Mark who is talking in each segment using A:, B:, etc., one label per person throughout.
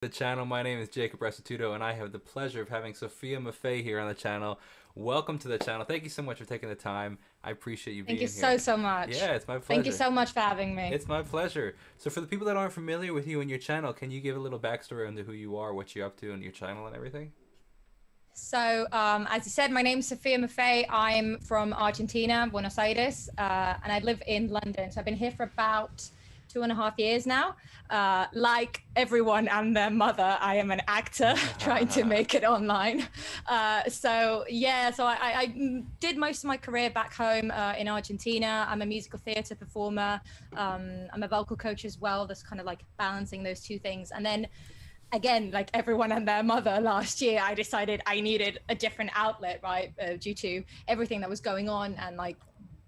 A: The channel. My name is Jacob Restituto, and I have the pleasure of having Sofia Maffei here on the channel. Welcome to the channel. Thank you so much for taking the time. I appreciate you being
B: Thank you
A: here.
B: so much.
A: Yeah, it's my
B: Thank you
A: pleasure.
B: so much for having me.
A: It's my pleasure. So for the people that aren't familiar with you and your channel, can you give a little backstory into who you are, what you're up to, and your channel and everything?
B: So, as you said, my name's Sofia Maffei. I'm from Argentina, Buenos Aires, and I live in London. So I've been here for about 2.5 years now. Like everyone and their mother, I am an actor trying to make it online. I did most of my career back home in Argentina. I'm a musical theater performer. I'm a vocal coach as well. That's kind of like balancing those two things. And then again, like everyone and their mother, last year, I decided I needed a different outlet, right? Due to everything that was going on and like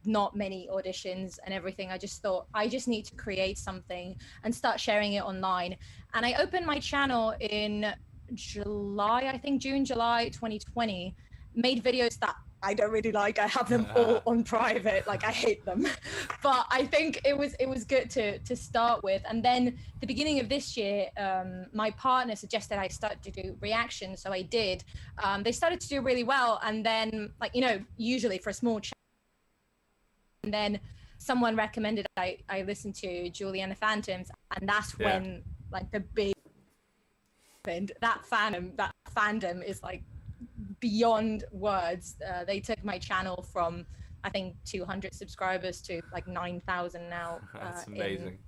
B: not many auditions and everything. I just thought I just need to create something and start sharing it online. And I opened my channel in July, I think June, July 2020, made videos that I don't really like. I have them all on private, like I hate them. But I think it was good to start with. And then the beginning of this year, my partner suggested I start to do reactions, so I did. They started to do really well, and then usually for a small channel, and then someone recommended I listen to Julie and the Phantoms, and that's when like the big that fandom is like beyond words. They took my channel from I think 200 subscribers to like 9,000 now.
A: That's amazing.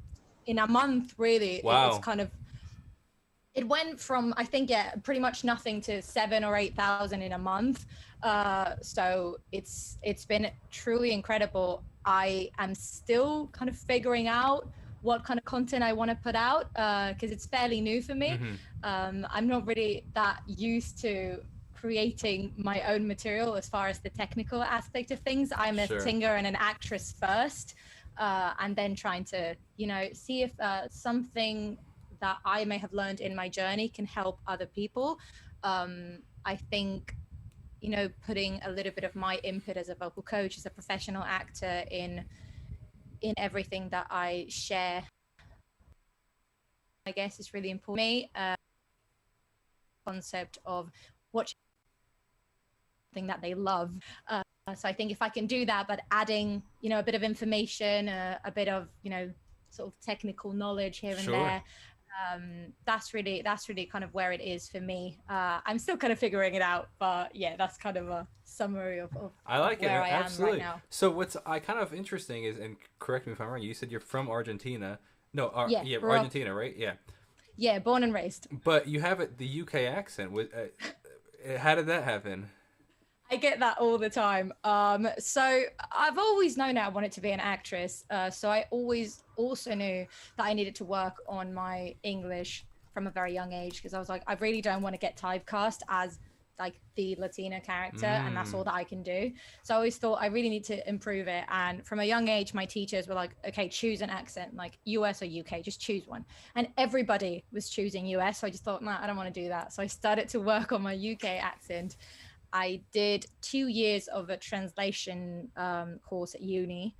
B: In a month, really.
A: Wow.
B: It's kind of, it went from I think pretty much nothing to 7,000 or 8,000 in a month. So it's been truly incredible. I am still kind of figuring out what kind of content I want to put out because it's fairly new for me. I'm not really that used to creating my own material as far as the technical aspect of things. I'm a singer and an actress first, and then trying to, see if something that I may have learned in my journey can help other people. I think, putting a little bit of my input as a vocal coach, as a professional actor in everything that I share, I guess is really important to me. Concept of watching something that they love. So I think if I can do that, but adding, a bit of information, a bit of, sort of technical knowledge here and there, that's really kind of where it is for me. I'm still kind of figuring it out, but yeah, that's kind of a summary of
A: I like
B: where
A: it.
B: I
A: Absolutely.
B: am right now.
A: So what's kind of interesting is, and correct me if I'm wrong, you said you're from Argentina. No, Argentina, right? Yeah.
B: Yeah, born and raised.
A: But you have the UK accent. How did that happen?
B: I get that all the time. So I've always known I wanted to be an actress. So I always also knew that I needed to work on my English from a very young age, because I was like, I really don't want to get typecast as like the Latina character, and that's all that I can do. So I always thought I really need to improve it. And from a young age, my teachers were like, okay, choose an accent, like US or UK, just choose one. And everybody was choosing US. So I just thought, nah, I don't want to do that. So I started to work on my UK accent. I did 2 years of a translation course at uni.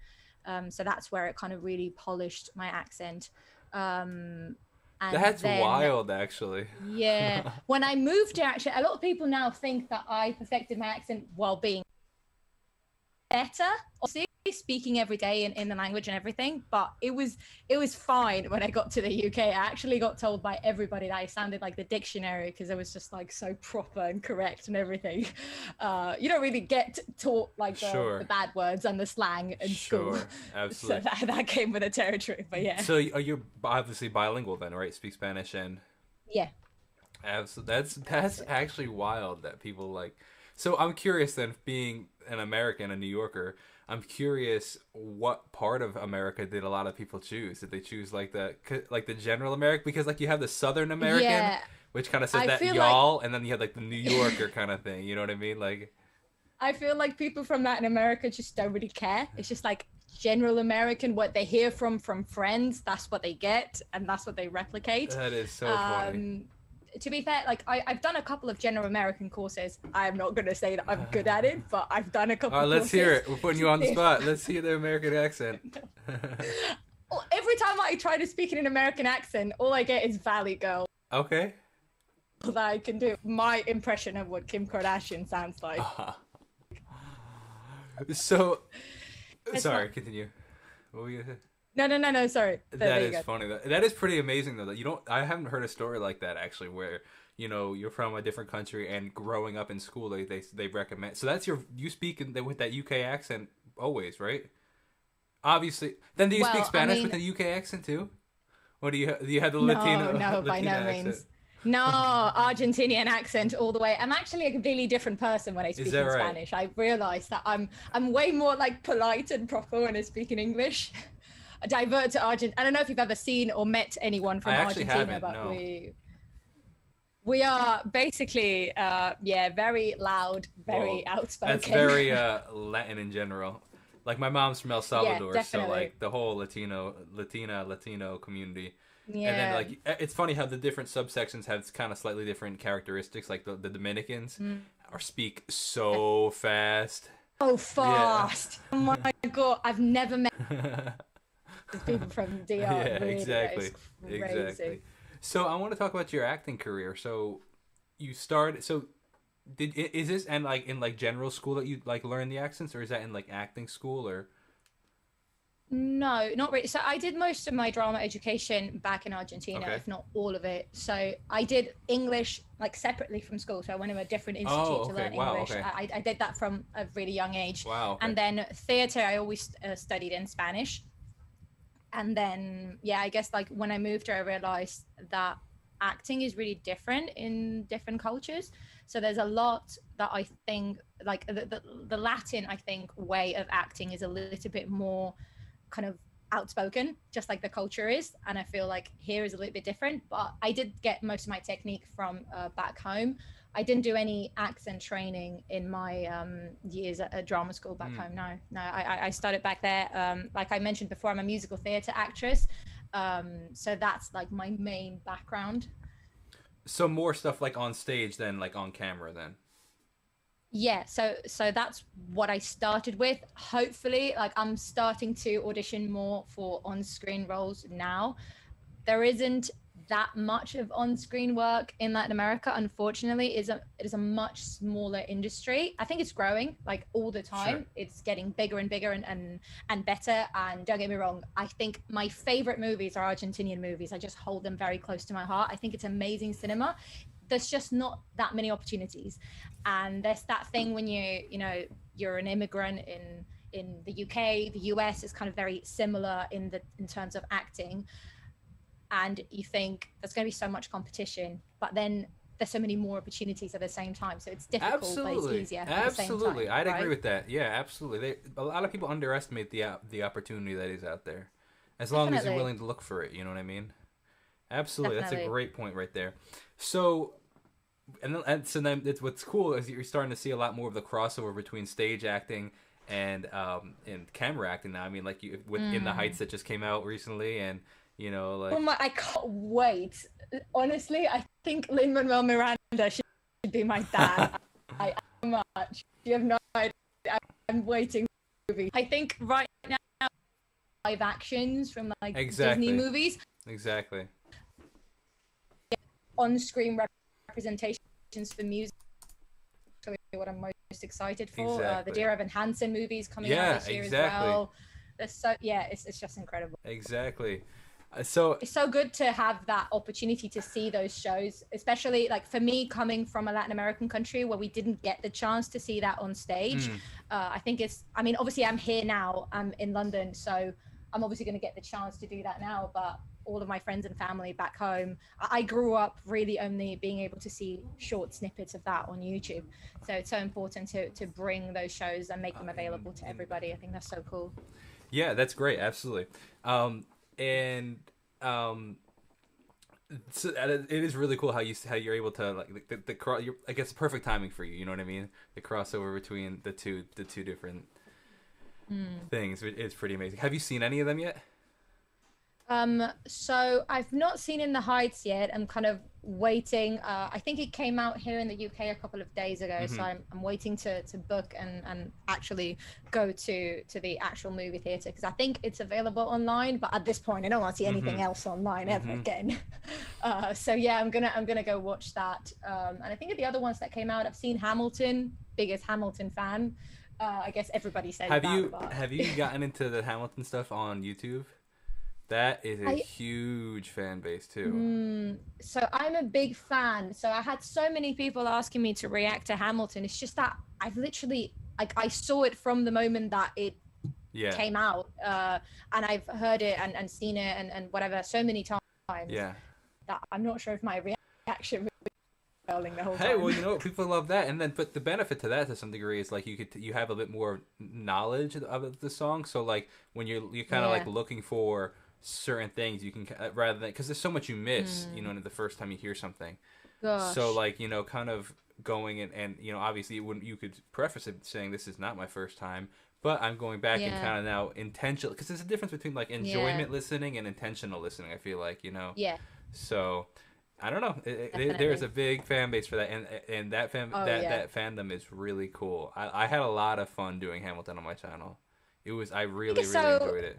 B: So that's where it kind of really polished my accent. And
A: That's
B: then,
A: wild, actually.
B: yeah. When I moved here, actually, a lot of people now think that I perfected my accent while being better, obviously, speaking every day in the language and everything, but it was fine when I got to the UK. I actually got told by everybody that I sounded like the dictionary, because it was just like so proper and correct and everything. You don't really get taught like the bad words and the slang in school.
A: Absolutely.
B: So that came with the territory, but yeah.
A: So you're obviously bilingual then, right? Speak Spanish and
B: yeah.
A: Absolutely. That's actually wild that people like. So I'm curious then, being an American, a New Yorker, I'm curious what part of America did a lot of people choose? Did they choose like the general American? Because like you have the Southern American, which kind of says that y'all, and then you have like the New Yorker kind of thing. You know what I mean? Like,
B: I feel like people from Latin America just don't really care. It's just like general American, what they hear from friends, that's what they get, and that's what they replicate.
A: That is so funny.
B: To be fair, like I've done a couple of general American courses. I'm not going to say that I'm good at it, but I've done a couple of
A: let's hear it. We're putting you on the spot. Let's hear the American accent.
B: Every time I try to speak in an American accent, all I get is Valley Girl.
A: Okay.
B: that I can do my impression of what Kim Kardashian sounds like.
A: So,
B: It's
A: sorry,
B: not.
A: continue. What were you gonna say?
B: No. Sorry.
A: That
B: There you
A: is
B: go.
A: funny. That is pretty amazing though. That you don't. I haven't heard a story like that actually, where you're from a different country and growing up in school, they recommend. So that's you speak with that UK accent always, right? Obviously. Then do you speak
B: Well, I
A: Spanish with
B: mean,
A: a UK accent too? Or do you have the
B: no, by
A: Latina
B: no
A: accent?
B: means. No, Argentinian accent all the way. I'm actually a completely different person when I
A: Is
B: speak
A: that
B: in
A: right?
B: Spanish. I realize that I'm way more like polite and proper when I speak in English. I divert to Argent. I don't know if you've ever seen or met anyone
A: I
B: from
A: actually
B: Argentina,
A: haven't.
B: but
A: No.
B: we are basically yeah, very loud,
A: Well,
B: very
A: that's
B: outspoken.
A: very Latin in general. Like my mom's from El
B: Yeah,
A: Salvador, so
B: definitely.
A: like the whole Latino community. And then
B: Yeah.
A: like it's funny how the different subsections have kind of slightly different characteristics. Like the Dominicans
B: Mm.
A: or speak so fast.
B: So
A: Yeah.
B: fast. Oh my god, I've never met people from DR.
A: Yeah,
B: Really,
A: exactly.
B: it's
A: Exactly.
B: crazy.
A: So I want to talk about your acting career. So you started is this and like in like general school that you like learn the accents, or is that in like acting school or
B: No, not really. So I did most of my drama education back in Argentina,
A: okay.
B: if not all of it. So I did English like separately from school. So I went to a different institute
A: Oh,
B: to
A: okay.
B: learn
A: Wow,
B: English.
A: okay.
B: I did that from a really young age.
A: Wow, okay.
B: And then theater, I always studied in Spanish. And then, yeah, I guess like when I moved here, I realized that acting is really different in different cultures. So there's a lot that I think like the Latin, I think, way of acting is a little bit more kind of outspoken, just like the culture is. And I feel like here is a little bit different, but I did get most of my technique from back home. I didn't do any accent training in my years at drama school back home. No, I started back there. Like I mentioned before, I'm a musical theater actress. So that's like my main background.
A: So more stuff like on stage than like on camera then.
B: Yeah, so that's what I started with. Hopefully, like I'm starting to audition more for on-screen roles now. There isn't that much of on-screen work in Latin America, unfortunately. It is a much smaller industry. I think it's growing like all the
A: Sure.
B: time. It's getting bigger and bigger and better. And don't get me wrong, I think my favorite movies are Argentinian movies. I just hold them very close to my heart. I think it's amazing cinema. There's just not that many opportunities. And there's that thing when you're an immigrant in the UK, the US is kind of very similar in terms of acting, and you think there's going to be so much competition, but then there's so many more opportunities at the same time, so it's difficult but it's
A: Absolutely.
B: easier at the same
A: Absolutely.
B: time,
A: I'd agree
B: right?
A: with that. Yeah, absolutely. A lot of people underestimate the opportunity that is out there. As long as you're
B: Definitely.
A: willing to look for it, you know what I mean? Absolutely. That's a
B: Definitely.
A: great point right there. So so then it's what's cool is you're starting to see a lot more of the crossover between stage acting and camera acting now. I mean, like you with In the Heights that just came out recently, and
B: Oh
A: like
B: my, I can't wait. Honestly, I think Lin-Manuel Miranda should be my dad. I much. You have no idea. I'm waiting for the movie. I think right now live actions from like Disney
A: exactly,
B: movies,
A: exactly,
B: on-screen representations for music. Really what I'm most excited for. The
A: exactly.
B: Dear Evan Hansen movies coming out
A: Yeah,
B: this year
A: exactly,
B: as well. It's just incredible.
A: exactly. So
B: It's so good to have that opportunity to see those shows, especially like for me coming from a Latin American country where we didn't get the chance to see that on stage.
A: mm,
B: I think I mean, obviously I'm here now, I'm in London, so I'm obviously going to get the chance to do that now, but all of my friends and family back home, I grew up really only being able to see short snippets of that on YouTube. So it's so important to bring those shows and make them available to everybody. I think that's so cool.
A: yeah, that's great. Absolutely. And so it is really cool how you're able to like I guess perfect timing for you. You know what I mean? The crossover between the two different things. It's pretty amazing. Have you seen any of them yet?
B: So I've not seen In the Heights yet. I'm kind of waiting. I think it came out here in the UK a couple of days ago, so
A: Hmm.
B: I'm waiting to book and actually go to the actual movie theater because I think it's available online. But at this point, I don't want to see anything
A: Hmm.
B: else online ever
A: Hmm.
B: again. So yeah, I'm gonna go watch that. And I think of the other ones that came out, I've seen Hamilton. Biggest Hamilton fan. I guess everybody says
A: Have
B: that,
A: you
B: but
A: have you gotten into the Hamilton stuff on YouTube? That is a
B: I
A: huge fan base too.
B: so I'm a big fan. So I had so many people asking me to react to Hamilton. It's just that I've literally like I saw it from the moment that it
A: Yeah,
B: came out, and I've heard it and seen it and whatever so many times
A: yeah.
B: that I'm not sure if my reaction was failing the whole
A: Hey, well,
B: time.
A: you know what? People love that, and then but the benefit to that to some degree is like you have a bit more knowledge of the song. So like when you're kind of like
B: Yeah.
A: looking for certain things, you can rather than because there's so much you miss, you know, the first time you hear something. So
B: Gosh.
A: like kind of going and obviously it wouldn't you could preface it saying this is not my first time, but I'm going back and
B: Yeah.
A: kind of now intentional because there's a difference between like
B: Yeah.
A: enjoyment listening and intentional listening. I feel like
B: Yeah.
A: so. I don't know. There's
B: Definitely.
A: a big fan base for that, and
B: Oh yeah.
A: that fandom is really cool. I had a lot of fun doing Hamilton on my channel. I
B: I think
A: really
B: so.
A: enjoyed it.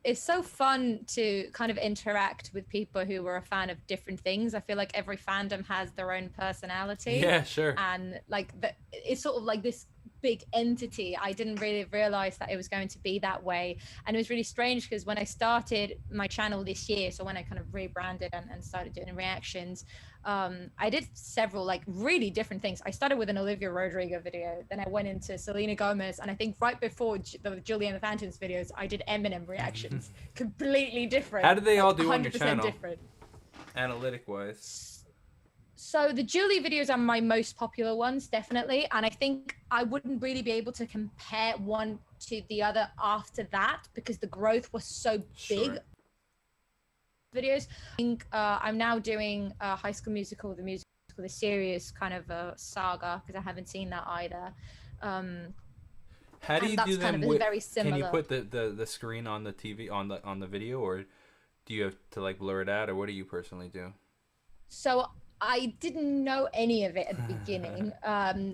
B: It's so fun to kind of interact with people who were a fan of different things. I feel like every fandom has their own personality,
A: Yeah, sure.
B: and it's sort of like this big entity. I didn't really realize that it was going to be that way, and it was really strange because when I started my channel this year, so when I kind of rebranded and started doing reactions, I did several like really different things. I started with an Olivia Rodrigo video, then I went into Selena Gomez, and I think right before the Julie and the Phantoms videos, I did Eminem reactions. Completely different,
A: How did they all
B: like
A: do on your
B: 100%
A: channel,
B: different.
A: analytic wise?
B: So the Julie videos are my most popular ones, definitely, and I think I wouldn't really be able to compare one to the other after that because the growth was so big.
A: Sure.
B: Videos. I think I'm now doing High School Musical, the musical, the series kind of a saga because I haven't seen that either, um,
A: How do
B: and
A: you do
B: that's kind
A: them
B: of
A: with?
B: very
A: Can you
B: similar.
A: put the screen on the TV on the video, or do you have to like blur it out, or what do you personally do?
B: So I didn't know any of it at the beginning.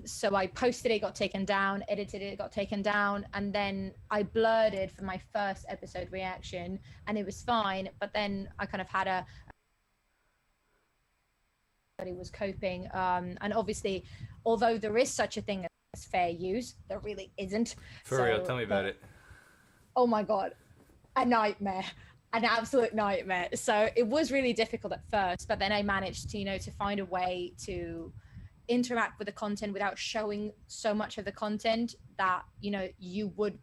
B: So I posted it, got taken down, edited it, got taken down, and then I blurred it for my first episode reaction, and it was fine. But then I kind of had a that he was coping, and obviously, although there is such a thing as fair use, there really isn't.
A: For real,
B: So
A: tell me about
B: the
A: it.
B: oh my god, a nightmare, an absolute nightmare. So it was really difficult at first, but then I managed to to find a way to interact with the content without showing so much of the content that you would.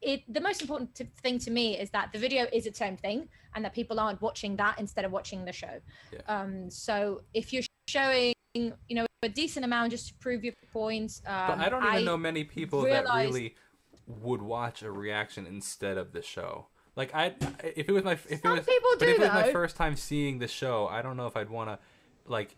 B: The most important thing to me is that the video is its own thing and that people aren't watching that instead of watching the show.
A: Yeah.
B: So if you're showing a decent amount just to prove your points,
A: But I don't even
B: I
A: know many people that
B: realized
A: really would watch a reaction instead of the show. Like if it was my if it
B: some
A: was
B: people
A: but if
B: do
A: it was my
B: though.
A: first time seeing the show, I don't know if I'd want to like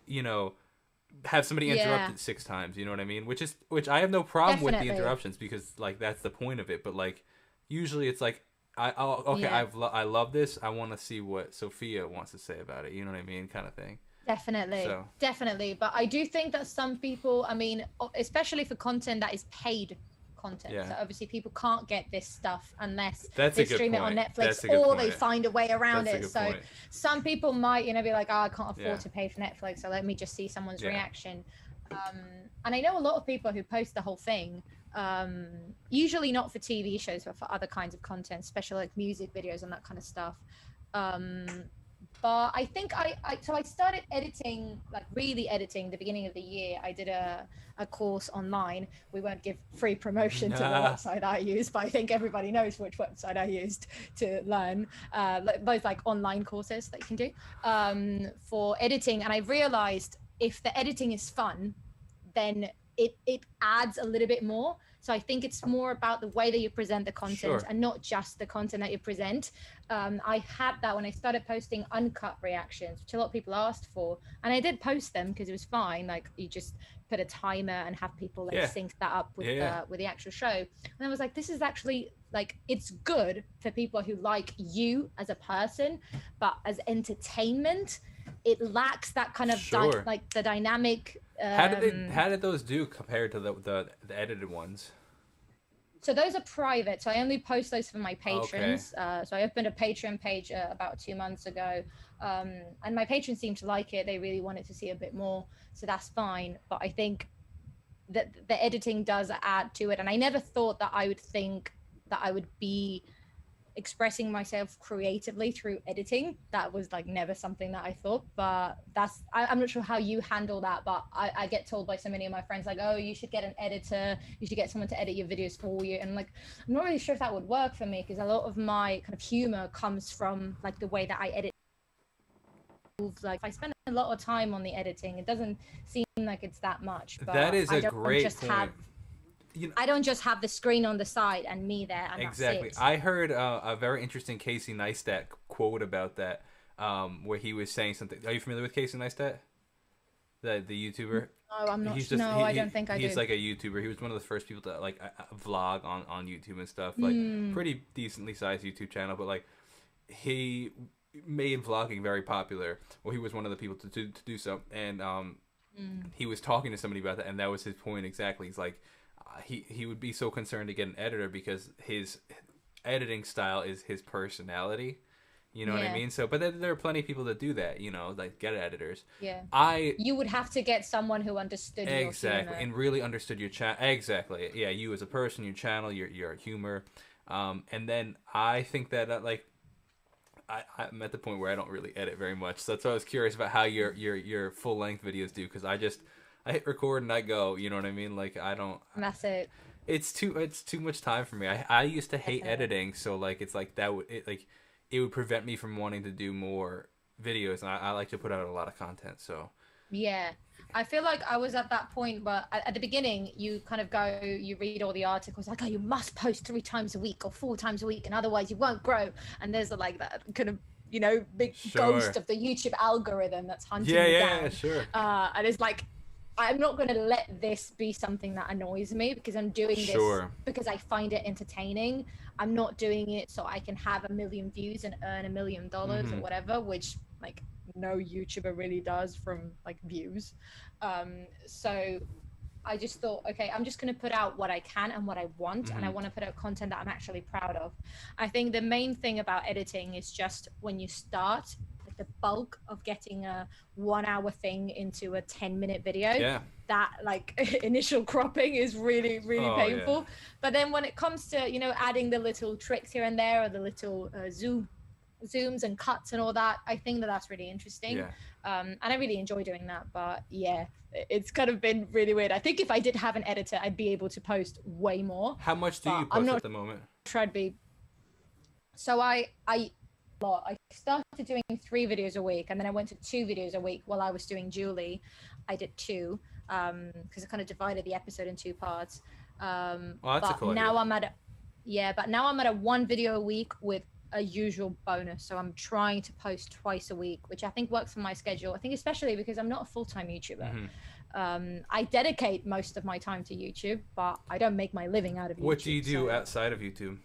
A: have somebody interrupt
B: Yeah,
A: it 6 times. You know what I mean? Which I have no problem with the
B: definitely.
A: interruptions because like that's the point of it. But like usually it's like okay
B: Yeah.
A: I love this. I want to see what Sophia wants to say about it. You know what I mean? Kind of thing.
B: Definitely,
A: So
B: definitely. But I do think that some people, I mean, especially for content that is paid content.
A: yeah,
B: So obviously people can't get this stuff unless
A: that's a
B: they
A: good
B: stream it on
A: point.
B: Netflix
A: That's a good
B: or they
A: point.
B: find a way around
A: That's a
B: it.
A: good
B: So
A: point.
B: some people might, be like, oh, I can't
A: Yeah.
B: afford to pay for Netflix, so let me just see someone's
A: Yeah.
B: reaction. And I know a lot of people who post the whole thing, usually not for TV shows, but for other kinds of content, especially like music videos and that kind of stuff. Um, but I think I started editing, like really editing the beginning of the year. I did a course online. We won't give free promotion to the
A: Nah.
B: website I use, but I think everybody knows which website I used to learn those like online courses that you can do for editing. And I realized if the editing is fun, then it adds a little bit more. So I think it's more about the way that you present the content
A: Sure.
B: and not just the content that you present. I had that when I started posting uncut reactions, which a lot of people asked for, and I did post them because it was fine. Like you just put a timer and have people like
A: Yeah.
B: sync that up with
A: Yeah.
B: with the actual show. And I was like, this is actually like it's good for people who like you as a person, but as entertainment, it lacks that kind of
A: Sure.
B: like the dynamic.
A: How did those do compared to the edited ones?
B: So those are private. So I only post those for my
A: Okay.
B: patrons. So I opened a Patreon page about 2 months ago, and my patrons seem to like it. They really wanted to see a bit more, so that's fine. But I think that the editing does add to it, and I never thought that I would think that I would be expressing myself creatively through editing. That was like never something that I thought, but I'm not sure how you handle that, but I get told by so many of my friends like, oh, you should get an editor, you should get someone to edit your videos for you, and like I'm not really sure if that would work for me, because a lot of my kind of humor comes from like the way that I edit. Like I spend a lot of time on the editing, it doesn't seem like it's that much, but
A: That is
B: I
A: a
B: don't
A: great
B: just
A: point.
B: have I don't just have the screen on the side and me there, and
A: Exactly.
B: that's it.
A: I heard a very interesting Casey Neistat quote about that, where he was saying something. Are you familiar with Casey Neistat, the YouTuber?
B: No, I'm not.
A: He's just
B: No, I don't think I do.
A: he's like a YouTuber. He was one of the first people to like vlog on YouTube and stuff. Like pretty decently sized YouTube channel, but like he made vlogging very popular. Well, he was one of the people to do so, and he was talking to somebody about that, and that was his point exactly. He's like, he would be so concerned to get an editor because his editing style is his personality. You know what I mean? So, but there are plenty of people that do that. You know, like get editors.
B: Yeah.
A: I
B: You would have to get someone who understood your
A: exactly
B: humor.
A: and really understood your channel. Exactly. Yeah, you as a person, your channel, your humor, and then I think that like. I'm at the point where I don't really edit very much, so that's why I was curious about how your full length videos do, because I hit record and I go, you know what I mean? Like I don't.
B: And that's it.
A: It's too much time for me. I used to hate editing, so like it's like that would it would prevent me from wanting to do more videos, and I like to put out a lot of content. So
B: Yeah. I feel like I was at that point, but at the beginning, you kind of go, you read all the articles like, oh, you must post 3 times a week or 4 times a week, and otherwise you won't grow. And there's like that kind of, big ghost of the YouTube algorithm that's hunting you down.
A: Yeah, sure.
B: And it's like, I'm not going to let this be something that annoys me, because I'm doing this because I find it entertaining. I'm not doing it so I can have 1 million views and earn $1 million or whatever, which like no YouTuber really does from like views. So I just thought, okay, I'm just going to put out what I can and what I want, and I want to put out content that I'm actually proud of. I think the main thing about editing is just when you start, like the bulk of getting a 1 hour thing into a 10-minute video, that like initial cropping is really, really painful. But then when it comes to, adding the little tricks here and there, or the little zooms and cuts and all that, I think that that's really interesting. And I really enjoy doing that. But yeah, it's kind of been really weird. I think if I did have an editor, I'd be able to post way more.
A: How much do you post at the moment?
B: Sure I'd be. So I started doing 3 videos a week, and then I went to 2 videos a week while I was doing Julie. I did 2 because I kind of divided the episode in 2 parts.
A: That's a cool
B: now
A: idea.
B: but now I'm at a 1 video a week with a usual bonus. So I'm trying to post twice a week, which I think works for my schedule. I think especially because I'm not a full-time YouTuber. I dedicate most of my time to YouTube, but I don't make my living out of YouTube.
A: What do you do outside of YouTube?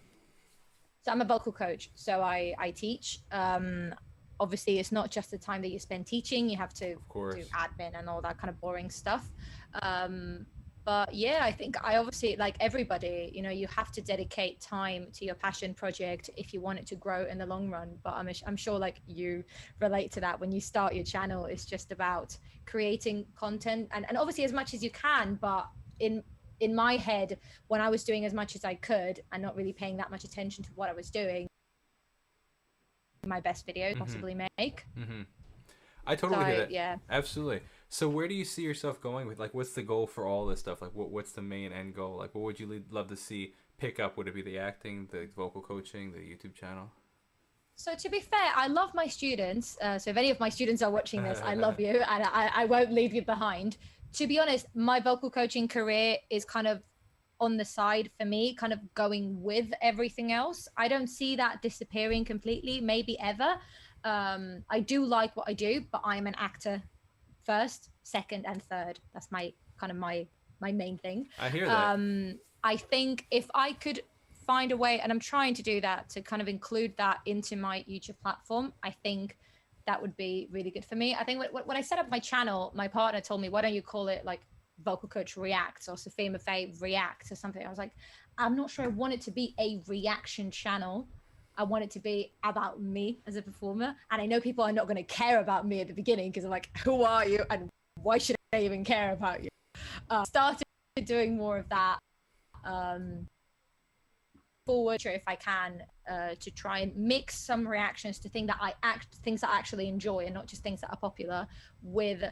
B: So I'm a vocal coach. So I teach. Obviously, it's not just the time that you spend teaching. You have to do admin and all that kind of boring stuff. But yeah, I think I obviously, like everybody, you have to dedicate time to your passion project if you want it to grow in the long run. But I'm sure like you relate to that. When you start your channel, it's just about creating content and obviously as much as you can. But in my head, when I was doing as much as I could and not really paying that much attention to what I was doing, my best video possibly make.
A: I totally get it.
B: Yeah,
A: absolutely. So where do you see yourself going with, like, what's the goal for all this stuff? Like, what's the main end goal? Like, what would you love to see pick up? Would it be the acting, the vocal coaching, the YouTube channel?
B: So to be fair, I love my students. So if any of my students are watching this, I love you, and I won't leave you behind. To be honest, my vocal coaching career is kind of on the side for me, kind of going with everything else. I don't see that disappearing completely, maybe ever. I do like what I do, but I'm an actor first, second, and third. That's my main thing.
A: I hear that.
B: I think if I could find a way, and I'm trying to do that, to kind of include that into my YouTube platform, I think that would be really good for me. I think when I set up my channel, my partner told me, why don't you call it like Vocal Coach Reacts or Sofia Maffei Reacts or something. I was like, I'm not sure I want it to be a reaction channel. I want it to be about me as a performer. And I know people are not going to care about me at the beginning because I'm like, who are you? And why should I even care about you? Started doing more of that forward, if I can, to try and mix some reactions to things that I actually enjoy and not just things that are popular, with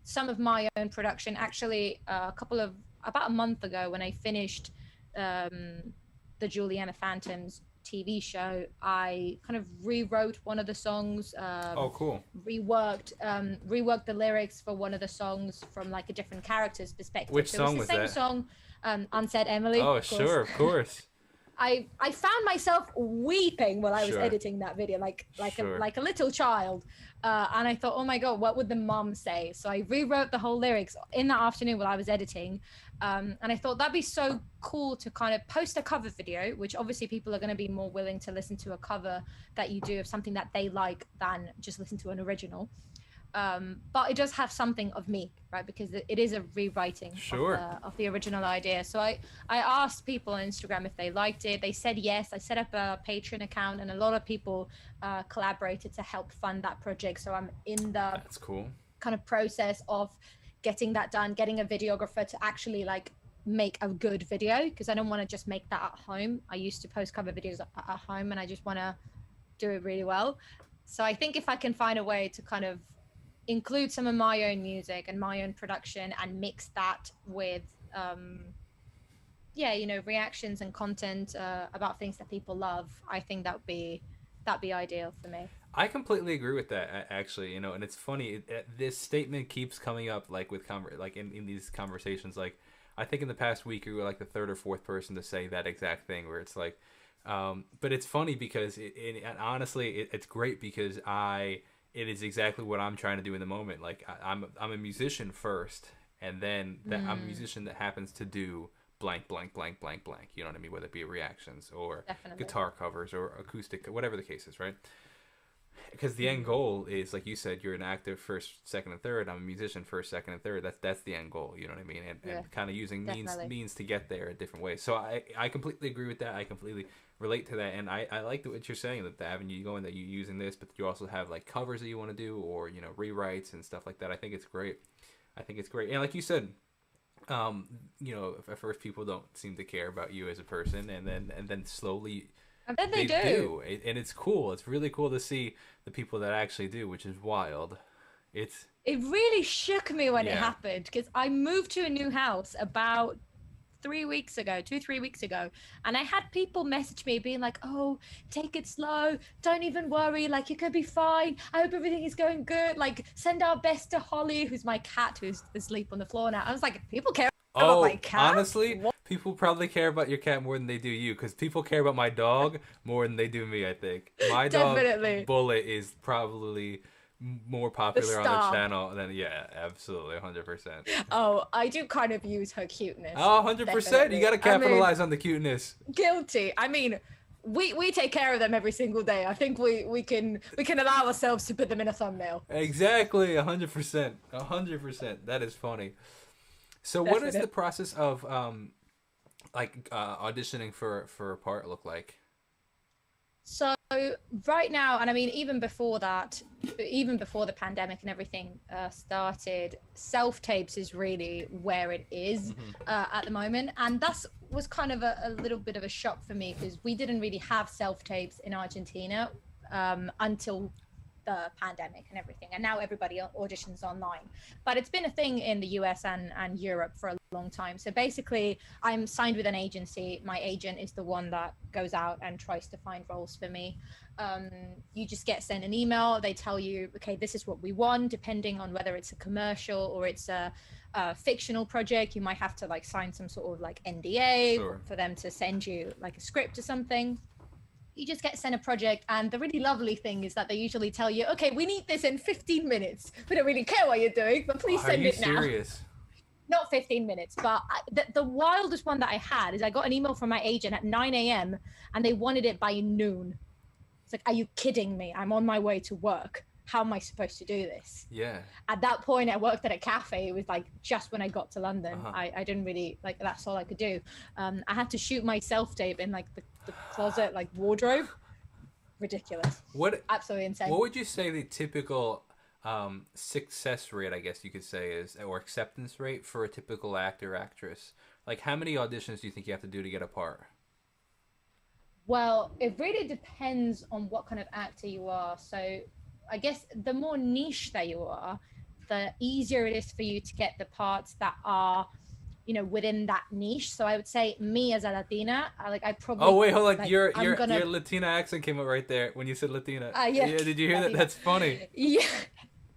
B: some of my own production. Actually, about a month ago, when I finished the Juliana Phantoms TV show, I kind of rewrote one of the songs.
A: Oh, cool.
B: Reworked the lyrics for one of the songs from like a different character's perspective.
A: Which song was that?
B: It was the same song, Unsaid Emily.
A: Oh, sure, of course.
B: I found myself weeping while I was editing that video, like a little child, and I thought, oh my god, what would the mom say? So I rewrote the whole lyrics in that afternoon while I was editing, and I thought that'd be so cool to kind of post a cover video, which obviously people are going to be more willing to listen to a cover that you do of something that they like than just listen to an original. But it does have something of me, right? Because it is a rewriting of the original idea. So I asked people on Instagram if they liked it. They said yes. I set up a Patreon account, and a lot of people collaborated to help fund that project. So I'm in the kind of process of getting that done, getting a videographer to actually like make a good video, because I don't want to just make that at home. I used to post cover videos at home, and I just want to do it really well. So I think if I can find a way to kind of include some of my own music and my own production and mix that with reactions and content about things that people love, I think that'd be ideal for me.
A: I completely agree with that, actually. And it's funny, this statement keeps coming up like with in these conversations. Like, I think in the past week you were like the third or fourth person to say that exact thing, where it's like but it's funny because and honestly it's great, because it is exactly what I'm trying to do in the moment. Like, I'm a musician first, and then I'm a musician that happens to do blank, blank, blank, blank, blank. You know what I mean? Whether it be reactions or guitar covers or acoustic, whatever the case is, right? Because the end goal is, like you said, you're an actor first, second, and third. I'm a musician first, second, and third. That's the end goal. You know what I mean? And kind of using means to get there a different way. So I completely agree with that. I completely relate to that, and I like what you're saying, that the avenue you go in, that you're using this, but you also have like covers that you want to do, or rewrites and stuff like that. I think it's great. And like you said, at first people don't seem to care about you as a person, and then slowly they do. And it's cool. It's really cool to see the people that actually do, which is wild. It
B: really shook me when it happened, because I moved to a new house about 3 weeks ago, 2-3 weeks ago, and I had people message me being like, oh, take it slow, don't even worry, like, you could be fine, I hope everything is going good, like, send our best to Holly, who's my cat, who's asleep on the floor now. I was like, people care about my cat?
A: Honestly, people probably care about your cat more than they do you, because people care about my dog more than they do me, I think. My dog, Bullet, is probably more popular on the channel than absolutely 100%.
B: Oh, I do kind of use her cuteness.
A: Oh, 100%. You got to capitalize on the cuteness.
B: Guilty. I mean, we take care of them every single day. I think we can allow ourselves to put them in a thumbnail.
A: Exactly. 100%. 100%. That is funny. So what does the process of auditioning for a part look like?
B: So right now, and I mean, even before the pandemic and everything started, self-tapes is really where it is at the moment. And that was kind of a little bit of a shock for me, because we didn't really have self-tapes in Argentina until the pandemic and everything. And now everybody auditions online. But it's been a thing in the US and Europe for a long time. So basically, I'm signed with an agency. My agent is the one that goes out and tries to find roles for me. You just get sent an email. They tell you, okay, this is what we want, depending on whether it's a commercial or it's a fictional project. You might have to like sign some sort of like NDA for them to send you like a script or something. You just get sent a project, and the really lovely thing is that they usually tell you, okay, we need this in 15 minutes. We don't really care what you're doing, but please send it now.
A: Are you serious?
B: not 15 minutes, but the wildest one that I had is I got an email from my agent at 9 a.m. and they wanted it by noon. It's like, are you kidding me? I'm on my way to work. How am I supposed to do this?
A: Yeah.
B: At that point, I worked at a cafe. It was like just when I got to London.
A: Uh-huh.
B: I didn't really, like, that's all I could do. I had to shoot my self-tape in like the closet, like wardrobe. Ridiculous.
A: What
B: Absolutely insane.
A: What would you say the typical success rate, I guess you could say, is, or acceptance rate for a typical actor or actress? Like, how many auditions do you think you have to do to get a part?
B: Well, it really depends on what kind of actor you are. So I guess the more niche that you are, the easier it is for you to get the parts that are, you know, within that niche. So I would say me as a Latina, I probably.
A: Oh wait, hold on.
B: Like,
A: Your Latina accent came out right there when you said Latina.
B: Yeah.
A: Did you hear
B: Latina.
A: that? That's funny.
B: Yeah.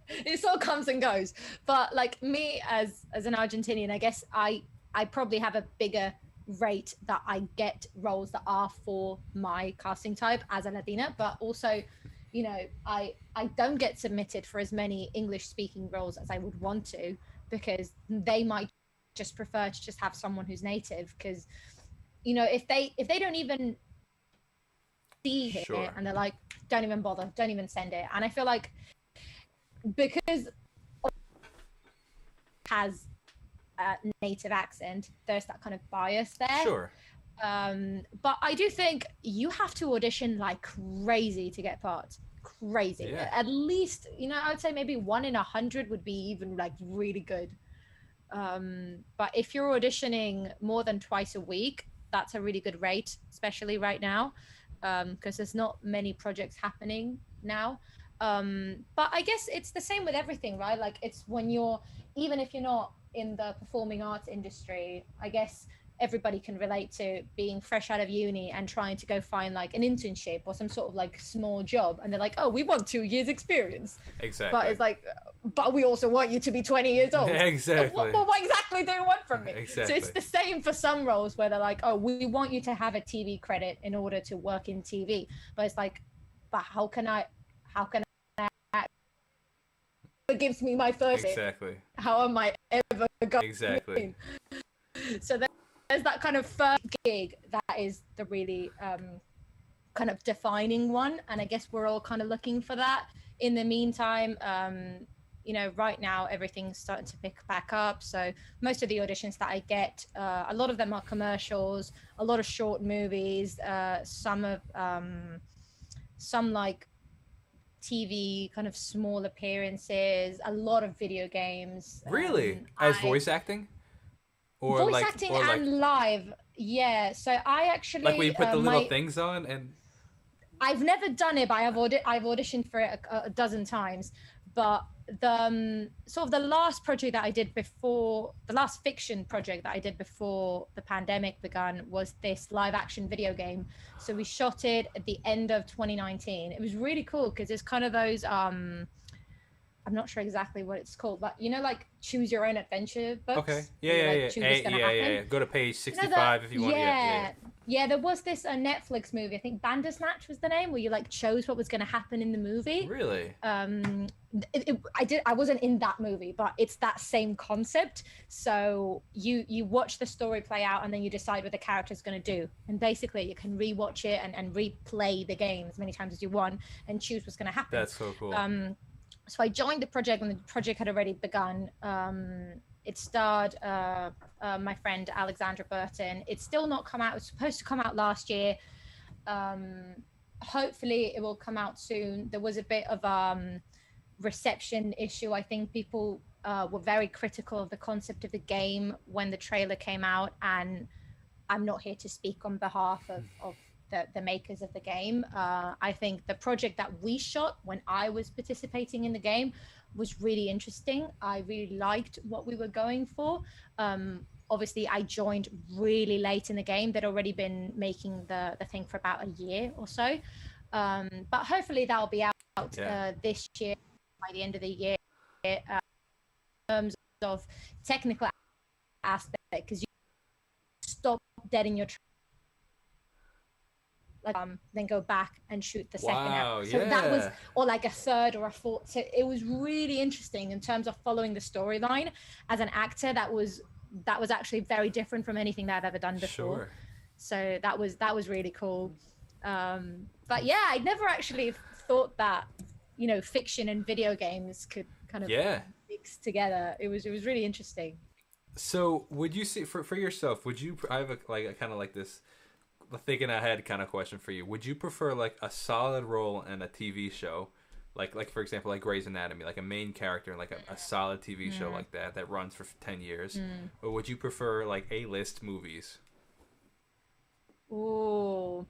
B: It sort of comes and goes. But like me as an Argentinian, I guess I probably have a bigger rate that I get roles that are for my casting type as a Latina, but also, you know, I don't get submitted for as many English speaking roles as I would want to, because they might just prefer to just have someone who's native, because, you know, if they don't even see it,
A: Sure.
B: and they're like, don't even bother, don't even send it. And I feel like because has a native accent, there's that kind of bias there.
A: Sure.
B: But I do think you have to audition like crazy to get parts. Crazy.
A: Yeah.
B: At least, you know, I would say maybe 1 in 100 would be even like really good. But if you're auditioning more than twice a week, that's a really good rate, especially right now, because there's not many projects happening now. But I guess it's the same with everything, right? Like, it's when you're, even if you're not in the performing arts industry, I guess everybody can relate to being fresh out of uni and trying to go find like an internship or some sort of like small job, and they're like, oh, we want 2 years experience.
A: Exactly.
B: But it's like, but we also want you to be 20 years old.
A: Exactly.
B: What exactly do you want from me?
A: Exactly.
B: So it's the same for some roles where they're like, oh, we want you to have a TV credit in order to work in TV. But it's like, but how can I it gives me my first
A: Exactly.
B: how am I ever going?
A: Exactly.
B: So there's that kind of first gig that is the really kind of defining one, and I guess we're all kind of looking for that. In the meantime, you know, right now everything's starting to pick back up, so most of the auditions that I get, a lot of them are commercials, a lot of short movies, some like TV kind of small appearances, a lot of video games.
A: Really? As voice acting? Or
B: voice
A: like,
B: acting
A: or
B: and live. Yeah. So I actually
A: like where you put the little things on and.
B: I've never done it, but I've auditioned for it a dozen times. But the sort of the last project that I did before, the last fiction project that I did before the pandemic began, was this live action video game. So we shot it at the end of 2019. It was really cool because it's kind of those I'm not sure exactly what it's called, but you know, like choose your own adventure books.
A: Okay. Yeah.
B: Yeah.
A: Go to page 65 if you want.
B: Yeah, there was this Netflix movie, I think Bandersnatch was the name, where you like chose what was going to happen in the movie.
A: Really?
B: I wasn't in that movie, but it's that same concept. So you watch the story play out, and then you decide what the character's going to do. And basically you can rewatch it and replay the game as many times as you want and choose what's going to happen.
A: That's so cool.
B: So I joined the project when the project had already begun. It starred my friend Alexandra Burton. It's still not come out. It was supposed to come out last year. Hopefully it will come out soon. There was a bit of reception issue. I think people were very critical of the concept of the game when the trailer came out, and I'm not here to speak on behalf of the makers of the game. I think the project that we shot when I was participating in the game was really interesting. I really liked what we were going for. Obviously, I joined really late in the game. They'd already been making the thing for about a year or so. But hopefully that'll be out this year, by the end of the year, in terms of technical aspect, because you stop dead in your like then go back and shoot the second
A: Wow,
B: act. So that was,
A: yeah.
B: or like a third or a fourth. So it was really interesting in terms of following the storyline. As an actor, that was actually very different from anything that I've ever done before.
A: Sure.
B: So that was really cool. But yeah, I never actually thought that, you know, fiction and video games could kind of
A: Yeah.
B: mix together. It was really interesting.
A: So, would you see for yourself? Would you? I have a kind of like this thinking ahead kind of question for you. Would you prefer like a solid role in a TV show, like for example, like Grey's Anatomy, like a main character in like a solid TV show like that runs for 10 years, or would you prefer like A-list movies?
B: Oh,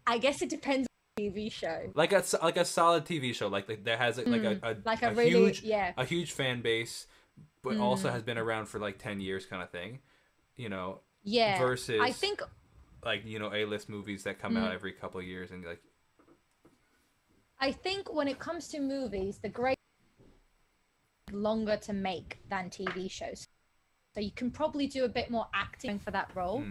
B: I guess it depends on the TV show.
A: Like a solid TV show, like that has like
B: Like a
A: a
B: really,
A: huge
B: yeah.
A: a huge fan base, but also has been around for like 10 years kind of thing, you know,
B: Yeah.
A: versus
B: I think
A: like, you know, A-list movies that come out every couple of years and like
B: when it comes to movies, the great longer to make than TV shows. So you can probably do a bit more acting for that role.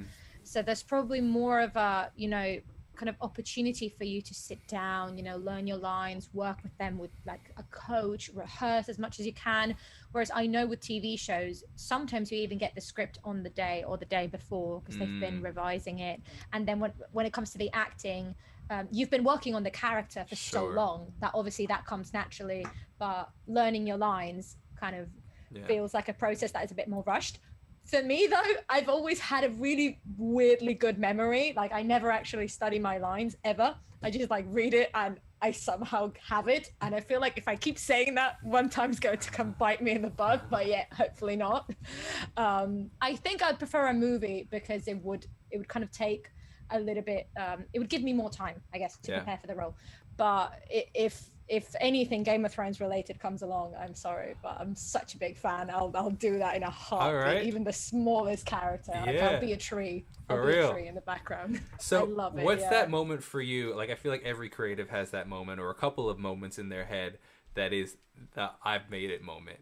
B: So there's probably more of a, you know, kind of opportunity for you to sit down, you know, learn your lines, work with them with like a coach, rehearse as much as you can. Whereas I know with TV shows, sometimes you even get the script on the day or the day before because they've been revising it. And then when it comes to the acting, you've been working on the character for so long that obviously that comes naturally, but learning your lines kind of feels like a process that is a bit more rushed. For me though, I've always had a really weirdly good memory. Like I never actually study my lines ever. I just like read it and I somehow have it. And I feel like if I keep saying that, one time's going to come bite me in the butt, but yeah, hopefully not. I think I'd prefer a movie because it would kind of take a little bit, it would give me more time, I guess, to prepare for the role. But if anything Game of Thrones related comes along, I'm sorry, but I'm such a big fan. I'll do that in a heartbeat.
A: Right.
B: Even the smallest character. Like, I'll be a tree.
A: For real.
B: Be a tree in the background.
A: So
B: I love it,
A: what's that moment for you? Like I feel like every creative has that moment or a couple of moments in their head that is the I've made it moment.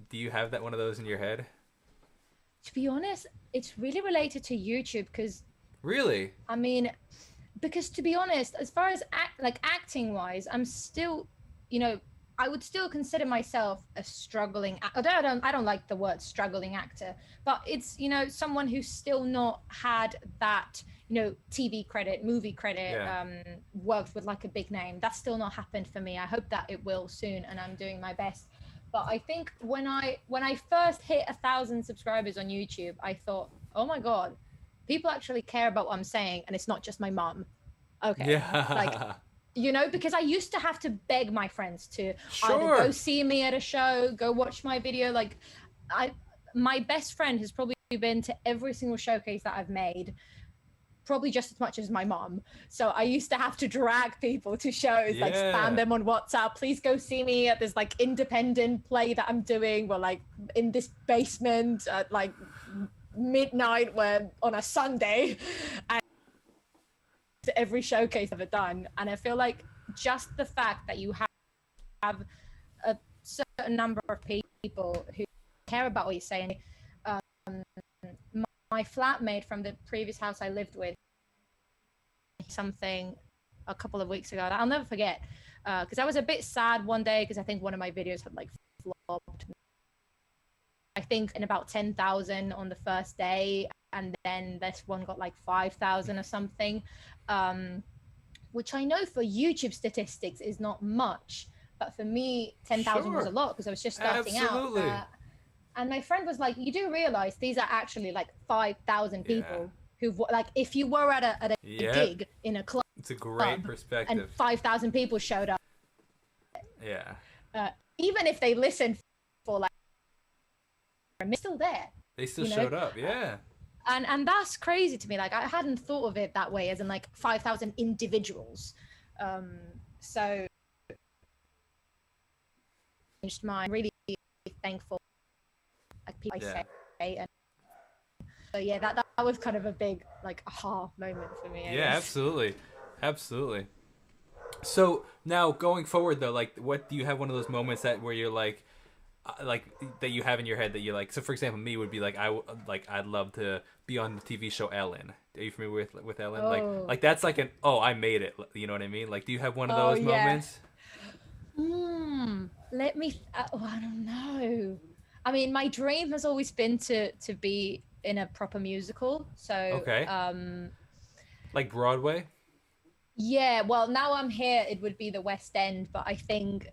A: Do you have that one of those in your head?
B: To be honest, it's really related to YouTube because
A: Really?
B: I mean, because to be honest, as far as acting wise, I'm still, you know, I would still consider myself a struggling. I don't like the word struggling actor, but it's, you know, someone who's still not had that, you know, TV credit, movie credit, worked with like a big name. That's still not happened for me. I hope that it will soon, and I'm doing my best. But I think when I first hit 1,000 subscribers on YouTube, I thought, oh my God, people actually care about what I'm saying, and it's not just my mom. Okay.
A: Yeah.
B: Like, you know, because I used to have to beg my friends to either go see me at a show, go watch my video. Like, my best friend has probably been to every single showcase that I've made, probably just as much as my mom. So I used to have to drag people to shows, like spam them on WhatsApp. Please go see me at this like independent play that I'm doing. We're like in this basement at like midnight on a Sunday, and to every showcase I've ever done. And I feel like just the fact that you have a certain number of people who care about what you're saying. My flatmate from the previous house I lived with, something a couple of weeks ago that I'll never forget, because I was a bit sad one day because I think one of my videos had like flopped. I think in about 10,000 on the first day, and then this one got like 5,000 or something, which I know for YouTube statistics is not much, but for me 10,000 was a lot because I was just starting out. And my friend was like, you do realize these are actually like 5,000 people who've, like, if you were at a gig in a club,
A: it's a great perspective,
B: and 5,000 people showed up, even if they listened for like, they're still there.
A: They still showed up,
B: and that's crazy to me. Like, I hadn't thought of it that way, as in like 5,000 individuals. So changed my really thankful, like people I say, and so yeah, that was kind of a big like aha moment for me. I guess.
A: absolutely. So now going forward though, like, what do you have one of those moments that where you're like, like that you have in your head that you like? So for example, me would be like I'd love to be on the TV show Ellen. Are you familiar with Ellen?
B: Oh.
A: Like that's like an I made it. You know what I mean? Like, do you have one of
B: Oh,
A: those
B: yeah.
A: moments?
B: Let me. I don't know. I mean, my dream has always been to be in a proper musical. So
A: Okay. Like Broadway.
B: yeah. Well, now I'm here. It would be the West End, but I think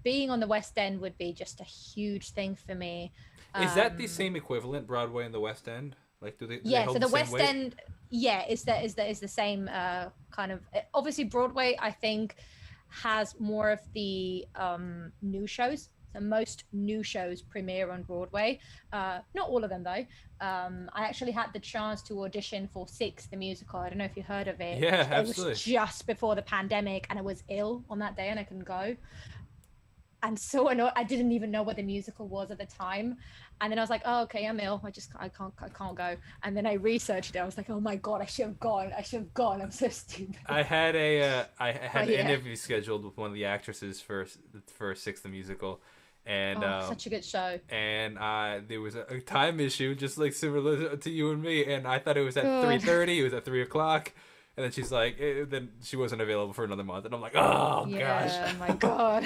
B: being on the West End would be just a huge thing for me.
A: Is that the same equivalent, Broadway and the West End? Like, do they
B: Yeah,
A: hold
B: so the
A: the same
B: West
A: weight?
B: End, is the same kind of. Obviously, Broadway, I think, has more of the new shows. So most new shows premiere on Broadway. Not all of them though. I actually had the chance to audition for Six, the musical. I don't know if you heard of it.
A: Yeah,
B: It
A: absolutely.
B: was just before the pandemic, and I was ill on that day, and I couldn't go. And so I didn't even know what the musical was at the time. And then I was like, oh, okay, I'm ill. I can't go. And then I researched it. I was like, oh my God, I should have gone. I'm so stupid.
A: I had an
B: yeah.
A: interview scheduled with one of the actresses for Six the Musical, and
B: Such a good show.
A: and there was a time issue just like similar to you and me, and I thought it was at
B: God.
A: 3:30. It was at 3 o'clock, and then she's like, then she wasn't available for another month, and I'm like, oh gosh.
B: Yeah, my God.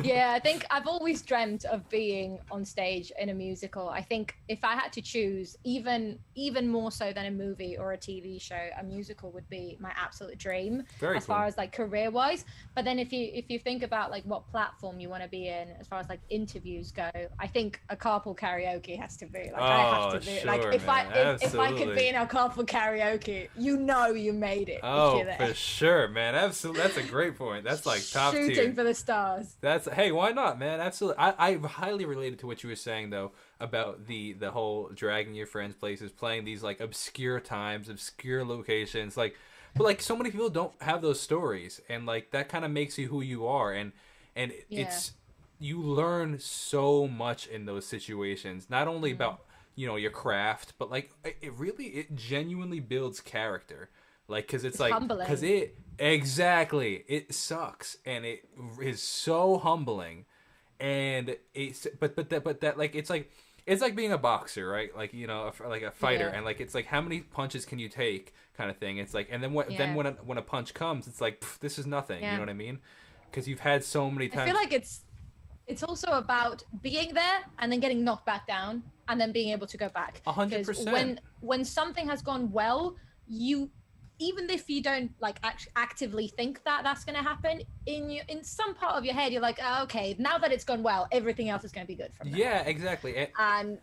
B: Yeah, I think I've always dreamt of being on stage in a musical. I think if I had to choose, even more so than a movie or a TV show, a musical would be my absolute dream.
A: Very
B: as
A: cool.
B: far as like career wise. But then if you think about like what platform you want to be in as far as like interviews go, I think a carpool karaoke has to be like I have to do
A: sure,
B: like if I could
A: absolutely.
B: be in a carpool karaoke, you made it.
A: Oh,
B: if you're there.
A: for sure, man. Absolutely, that's a great point. That's like top
B: Shooting
A: tier.
B: for the stars.
A: That's hey, why not, man? Absolutely. I highly related to what you were saying though about the whole dragging your friends places, playing these like obscure times, obscure locations, like. But like so many people don't have those stories, and like that kind of makes you who you are, and it's you learn so much in those situations. Not only about your craft, but like it genuinely builds character. Like because it's like
B: humbling.
A: because it sucks, and it is so humbling, and it's but that like it's like being a boxer, right? Like like a fighter, and like it's like how many punches can you take, kind of thing. It's like, and then when a punch comes, it's like this is nothing. You know what I mean? Because you've had so many times.
B: I feel like it's also about being there and then getting knocked back down and then being able to go back.
A: 100%.
B: When something has gone well, even if you don't like actively think that that's going to happen, in some part of your head you're like, oh, okay, now that it's gone well, everything else is going to be good from now.
A: Yeah, exactly.
B: And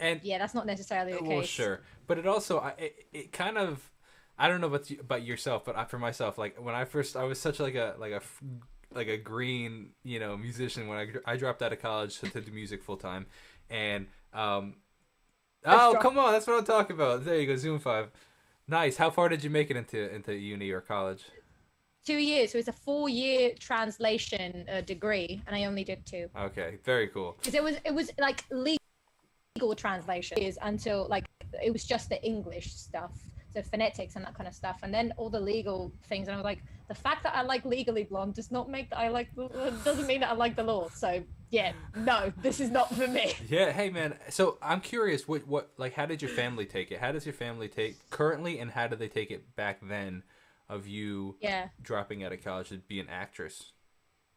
A: And
B: yeah, that's not necessarily the case.
A: well, sure, but it also it kind of, I don't know about yourself, but for myself, like when I was such like a green musician when I dropped out of college to do music full time, and come on, that's what I'm talking about. There you go, Zoom 5. Nice. How far did you make it into uni or college?
B: 2 years. So it's a 4-year translation degree, and I only did 2.
A: Okay, very cool.
B: Because it was like legal translation is until like it was just the English stuff, so phonetics and that kind of stuff, and then all the legal things. And I was like, the fact that I like Legally Blonde does not make that I like doesn't mean that I like the law. So yeah, no, this is not for me.
A: Yeah, hey man. So I'm curious, what like how did your family take it? How does your family take currently, and how did they take it back then, of you dropping out of college to be an actress?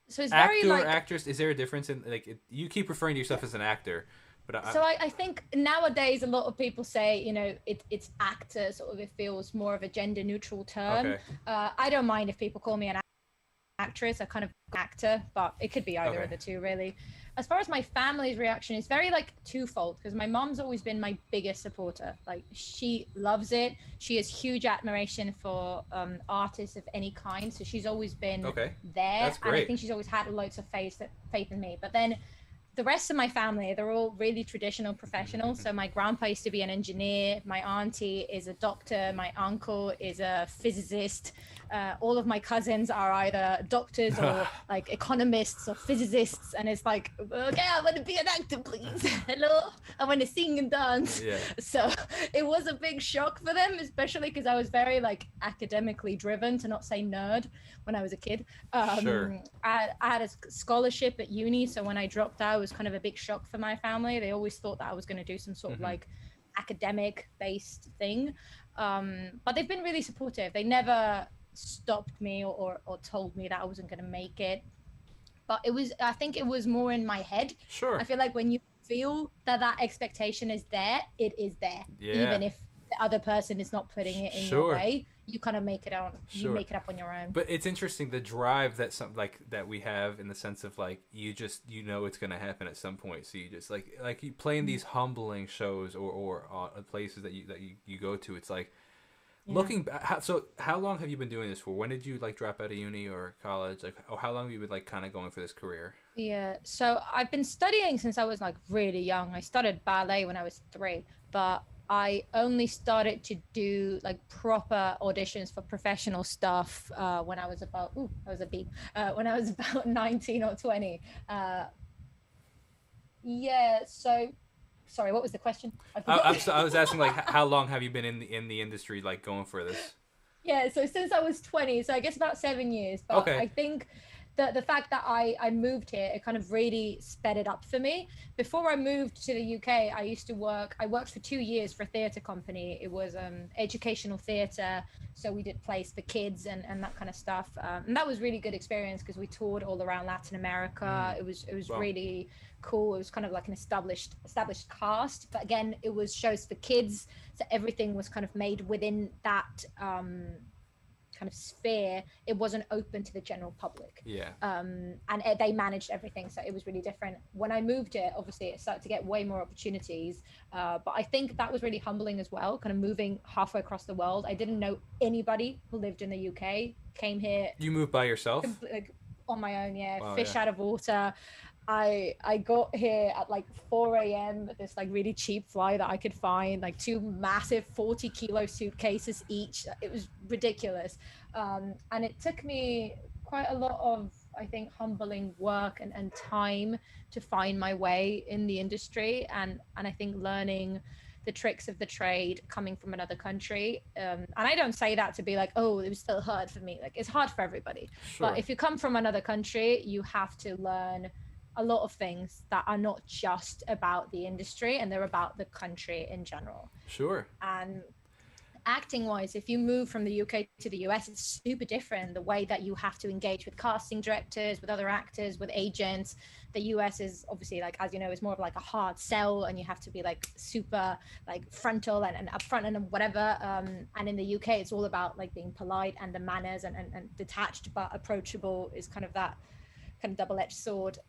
B: So it's
A: Actor
B: very like
A: actress. Is there a difference in you keep referring to yourself as an actor, but
B: I think nowadays a lot of people say it's actor, sort of, it feels more of a gender neutral term.
A: Okay.
B: I don't mind if people call me an actress. I kind of actor, but it could be either
A: Okay.
B: of the two really. As far as my family's reaction, it's very like twofold, because my mom's always been my biggest supporter. Like she loves it. She has huge admiration for artists of any kind, so she's always been there.
A: That's
B: And I
A: great.
B: think she's always had loads of faith in me. But then the rest of my family, they're all really traditional professionals. So my grandpa used to be an engineer, my auntie is a doctor, my uncle is a physicist. All of my cousins are either doctors or like economists or physicists, and it's like, okay, I want to be an actor, please. Hello, I want to sing and dance.
A: Yeah.
B: So it was a big shock for them, especially because I was very like academically driven, to not say nerd, when I was a kid.
A: Sure.
B: I had a scholarship at uni, so when I dropped out, it was kind of a big shock for my family. They always thought that I was going to do some sort of like academic based thing, but they've been really supportive. They never stopped me or told me that I wasn't going to make it. But I think it was more in my head.
A: Sure.
B: I feel like when you feel that expectation is there, it is there.
A: Yeah.
B: Even if the other person is not putting it in your way, you kind of make it out. You make it up on your own.
A: But it's interesting, the drive that that we have, in the sense of like, you just, you know, it's gonna happen at some point. So you just like you playing these humbling shows or places that you go to. It's like, looking back, so how long have you been doing this for? When did you like drop out of uni or college? Like, how long have you been like kind of going for this career?
B: Yeah, so I've been studying since I was like really young. I started ballet when I was 3, but I only started to do like proper auditions for professional stuff when I was about when I was about 19 or 20. So sorry, what was the question?
A: I was asking like, how long have you been in the industry, like going for this?
B: Yeah, so since I was 20, so I guess about 7 years. But
A: okay.
B: I think the fact that I moved here, it kind of really sped it up for me. Before I moved to the UK, I worked for 2 years for a theatre company. It was educational theatre, so we did plays for kids and that kind of stuff. And that was really good experience because we toured all around Latin America. It was really cool. It was kind of like an established cast, but again, it was shows for kids, so everything was kind of made within that kind of sphere. It wasn't open to the general public. And they managed everything, so it was really different. When I moved here, obviously it started to get way more opportunities, but I think that was really humbling as well, kind of moving halfway across the world. I didn't know anybody who lived in the UK. Came here.
A: You moved by yourself?
B: Like, on my own, yeah.
A: Wow,
B: Fish out of water. I got here at like 4 a.m. this like really cheap fly that I could find, like 2 massive 40-kilo suitcases each. It was ridiculous. And it took me quite a lot of, I think, humbling work and time to find my way in the industry. And I think learning the tricks of the trade coming from another country. And I don't say that to be like, oh, it was still hard for me. Like, it's hard for everybody.
A: Sure.
B: But if you come from another country, you have to learn a lot of things that are not just about the industry, and they're about the country in general.
A: Sure.
B: And acting wise, if you move from the UK to the US, it's super different. The way that you have to engage with casting directors, with other actors, with agents. The US is obviously, like, as you know, is more of like a hard sell, and you have to be like super like frontal and upfront and whatever. And in the UK, it's all about like being polite, and the manners and detached but approachable is kind of that kind of double-edged sword.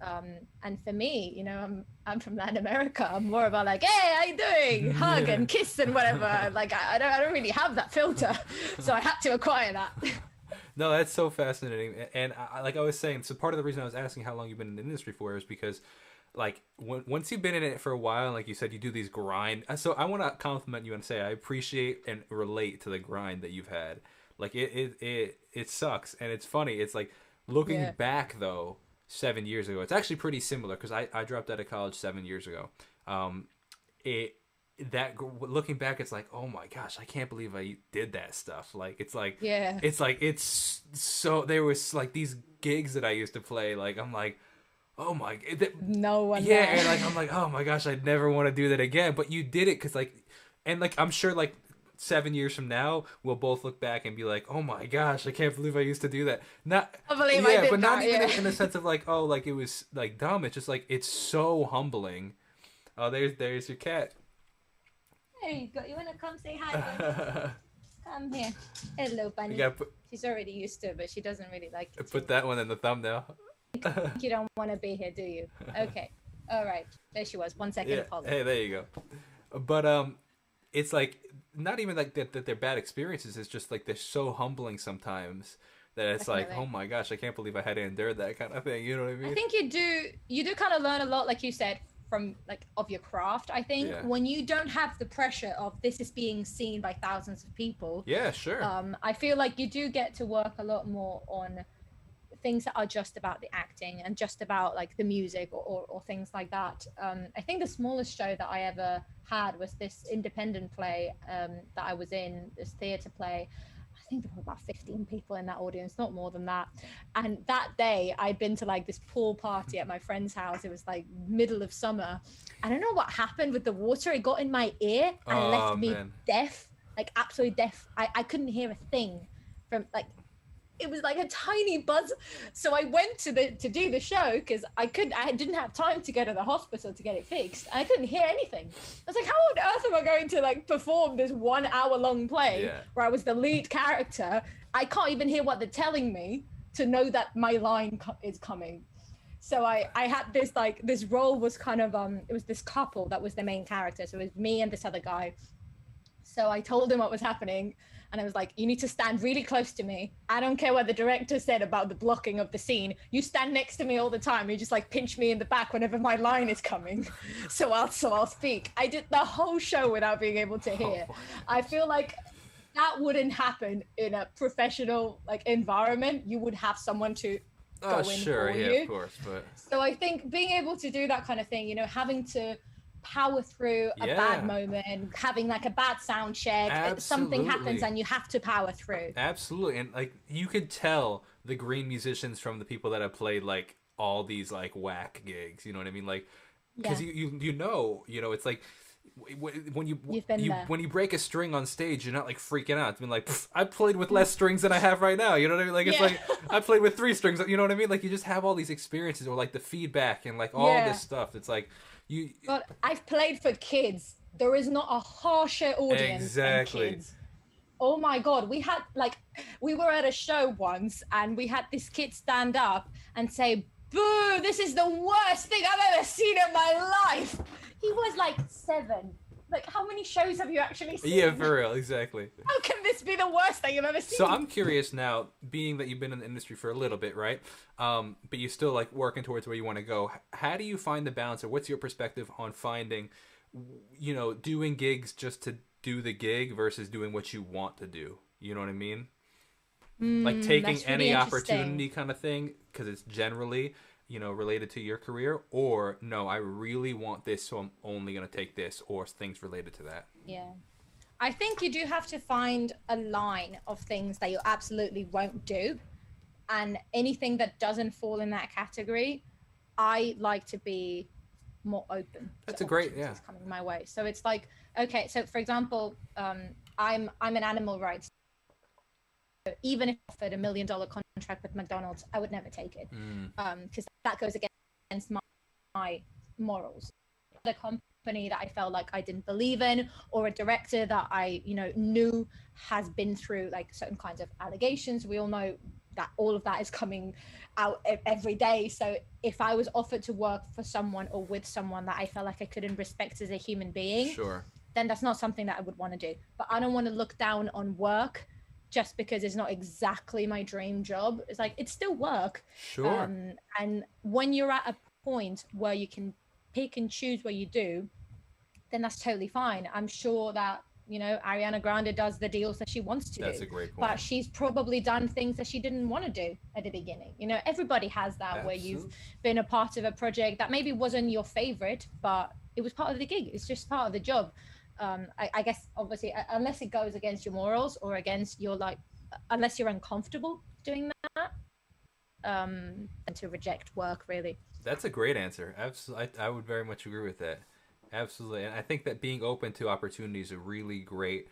B: And for me, you know, I'm from Latin America. I'm more about like, hey, how you doing? Hug and kiss and whatever. Like I don't really have that filter, so I had to acquire that.
A: No, that's so fascinating. And like I was saying, so part of the reason I was asking how long you've been in the industry for is because, like, once you've been in it for a while, like you said, you do these grind. So I want to compliment you and say I appreciate and relate to the grind that you've had. Like it sucks, and it's funny. It's like, looking back though, 7 years ago, it's actually pretty similar, because I dropped out of college 7 years ago. Looking back, it's like, oh my gosh, I can't believe I did that stuff. Like, it's so, there was like these gigs that I used to play, like, I'm like, oh my,
B: no one
A: and like, I'm like, oh my gosh, I'd never want to do that again. But you did it, because like, and like, I'm sure like 7 years from now, we'll both look back and be like, "Oh my gosh, I can't believe I used to do that." Not,
B: I believe I did
A: but not
B: that,
A: even in the sense of like, oh, like it was like dumb. It's just like, it's so humbling. Oh, there's your cat.
B: There you go. You wanna come say hi? Come here. Hello, bunny. She's already used to it, but she doesn't really like it.
A: Put that one in the thumbnail.
B: You don't want to be here, do you? Okay. All right. There she was. 1 second.
A: Yeah.
B: Apology.
A: Hey, there you go. But it's like, not even like that they're bad experiences. It's just like they're so humbling sometimes that it's like, oh my gosh, I can't believe I had to endure that kind of thing. You know what I mean?
B: I think you do kind of learn a lot, like you said, from like of your craft. I think when you don't have the pressure of this is being seen by thousands of people.
A: Yeah, sure.
B: I feel like you do get to work a lot more on things that are just about the acting and just about like the music or things like that. I think the smallest show that I ever had was this independent play that I was in, this theatre play. I think there were about 15 people in that audience, not more than that. And that day I'd been to like this pool party at my friend's house. It was like middle of summer. I don't know what happened with the water. It got in my ear and left me deaf, like absolutely deaf. I couldn't hear a thing from like, it was like a tiny buzz. So I went to do the show because I didn't have time to go to the hospital to get it fixed. I couldn't hear anything. I was like, how on earth am I going to like perform this 1 hour long play where I was the lead character? I can't even hear what they're telling me to know that my line is coming. So I had this like, this role was kind of, it was this couple that was the main character. So it was me and this other guy. So I told him what was happening. And I was like, you need to stand really close to me. I don't care what the director said about the blocking of the scene. You stand next to me all the time. You just like pinch me in the back whenever my line is coming. So I'll speak. I did the whole show without being able to hear. I feel like that wouldn't happen in a professional like environment. You would have someone to go in for you.
A: Of course. But
B: so I think being able to do that kind of thing, you know, having to power through a bad moment, having like a bad sound check, something happens and you have to power through.
A: Absolutely. And like you could tell the green musicians from the people that have played like all these like whack gigs, you know what I mean? Like because you know it's like when you break a string on stage, you're not like freaking out. I mean, like I played with less strings than I have right now. You know what I mean? Like it's like I played with 3 strings. You know what I mean? Like you just have all these experiences, or like the feedback and like all this stuff. It's like
B: God, I've played for kids. There is not a harsher audience than kids. Oh my God, we were at a show once and we had this kid stand up and say, "Boo! This is the worst thing I've ever seen in my life." He was like 7. Like, how many shows have you actually seen?
A: Yeah, for real, exactly.
B: How can this be the worst thing you've ever seen?
A: So I'm curious now, being that you've been in the industry for a little bit, right? But you still like working towards where you want to go. How do you find the balance, or what's your perspective on finding, you know, doing gigs just to do the gig versus doing what you want to do? You know what I mean? Like taking
B: really
A: any opportunity kind of thing, because it's generally, you know, related to your career, or no, I really want this, so I'm only going to take this, or things related to that.
B: Yeah. I think you do have to find a line of things that you absolutely won't do. And anything that doesn't fall in that category, I like to be more open.
A: That's a great,
B: coming my way. So it's like, okay, so for example, I'm an animal rights. Even if I offered $1 million contract with McDonald's, I would never take it because that goes against my morals. The company that I felt like I didn't believe in, or a director that I, you know, knew has been through like certain kinds of allegations. We all know that all of that is coming out every day. So if I was offered to work for someone or with someone that I felt like I couldn't respect as a human being, then that's not something that I would want to do. But I don't want to look down on work just because it's not exactly my dream job. It's like, it's still work. And when you're at a point where you can pick and choose what you do, then that's totally fine. I'm sure that, you know, Ariana Grande does the deals that she wants to do.
A: That's a great point.
B: But she's probably done things that she didn't want to do at the beginning. You know, everybody has that, where you've been a part of a project that maybe wasn't your favorite, but it was part of the gig. It's just part of the job. I guess obviously, unless it goes against your morals or against your unless you're uncomfortable doing that, and to reject work, really.
A: That's a great answer. Absolutely, I would very much agree with that. Absolutely, and I think that being open to opportunities is a really great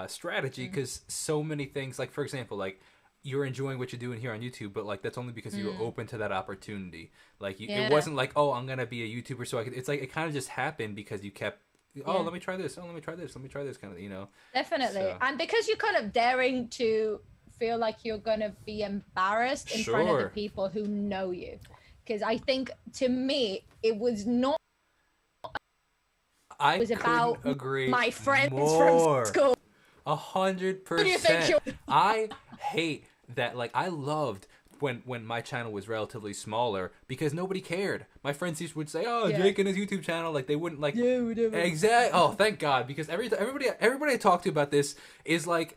A: strategy, because so many things, like for example, like you're enjoying what you're doing here on YouTube, but like that's only because you were open to that opportunity. Like it wasn't like, oh, I'm gonna be a YouTuber, so it's like it kind of just happened because you kept. Oh, let me try this. Oh, let me try this. Let me try this kind of, you know.
B: Definitely. So. And because you're kind of daring to feel like you're going to be embarrassed in front of the people who know you. Because I think, to me, it was not...
A: It was about
B: my friends from school.
A: 100%. I hate that. Like, I loved... When my channel was relatively smaller, because nobody cared. My friends would say, "Oh, Jake and his YouTube channel," like they wouldn't like.
B: Yeah, whatever.
A: Exactly. Oh, thank God, because everybody I talk to about this is like,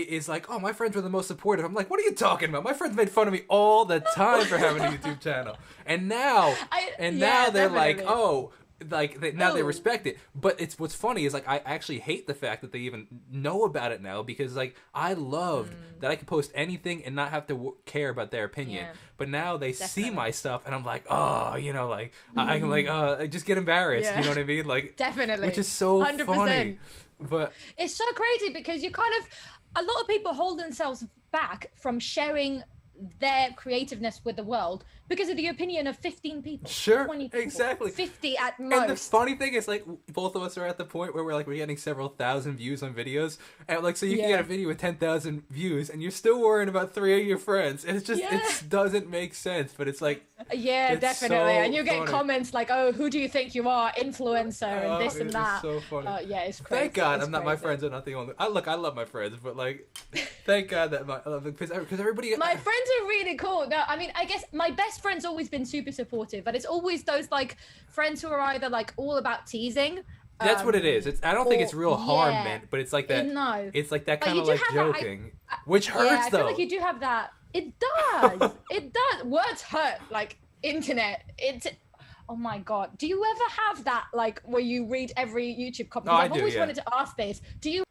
A: is like, oh, my friends were the most supportive. I'm like, what are you talking about? My friends made fun of me all the time for having a YouTube channel, and now now they're like, oh. Like now they respect it, but it's what's funny is like I actually hate the fact that they even know about it now, because like I loved that I could post anything and not have to care about their opinion. But now they see my stuff and I'm like, oh, you know, like I can like I just get embarrassed. You know what I mean? Like
B: definitely,
A: which is so 100%. Funny. But
B: it's so crazy because you kind of a lot of people hold themselves back from sharing their creativeness with the world because of the opinion of 15 people, 20 people,
A: exactly,
B: 50 at most.
A: And the funny thing is, like, both of us are at the point where we're getting several thousand views on videos, and like, so you can get a video with 10,000 views and you're still worrying about 3 of your friends, and it's just it doesn't make sense. But it's like, it's
B: definitely,
A: so
B: and you get
A: funny.
B: Comments like, oh, who do you think you are, influencer, and this and that.
A: So funny.
B: It's crazy.
A: Thank God my friends are not the only. I love my friends, but like, thank God that because everybody.
B: My friends are really cool. No, I mean, I guess my best friend's always been super supportive, but it's always those like friends who are either like all about teasing.
A: That's what it is. I don't think it's real harm meant, but it's like that.
B: No,
A: it's like that kind of like joking, which hurts
B: I
A: though.
B: feel like you do have that. It does. It does. Words hurt. Like internet. Oh my God. Do you ever have that like where you read every YouTube comment? I've always wanted to ask this. Do you?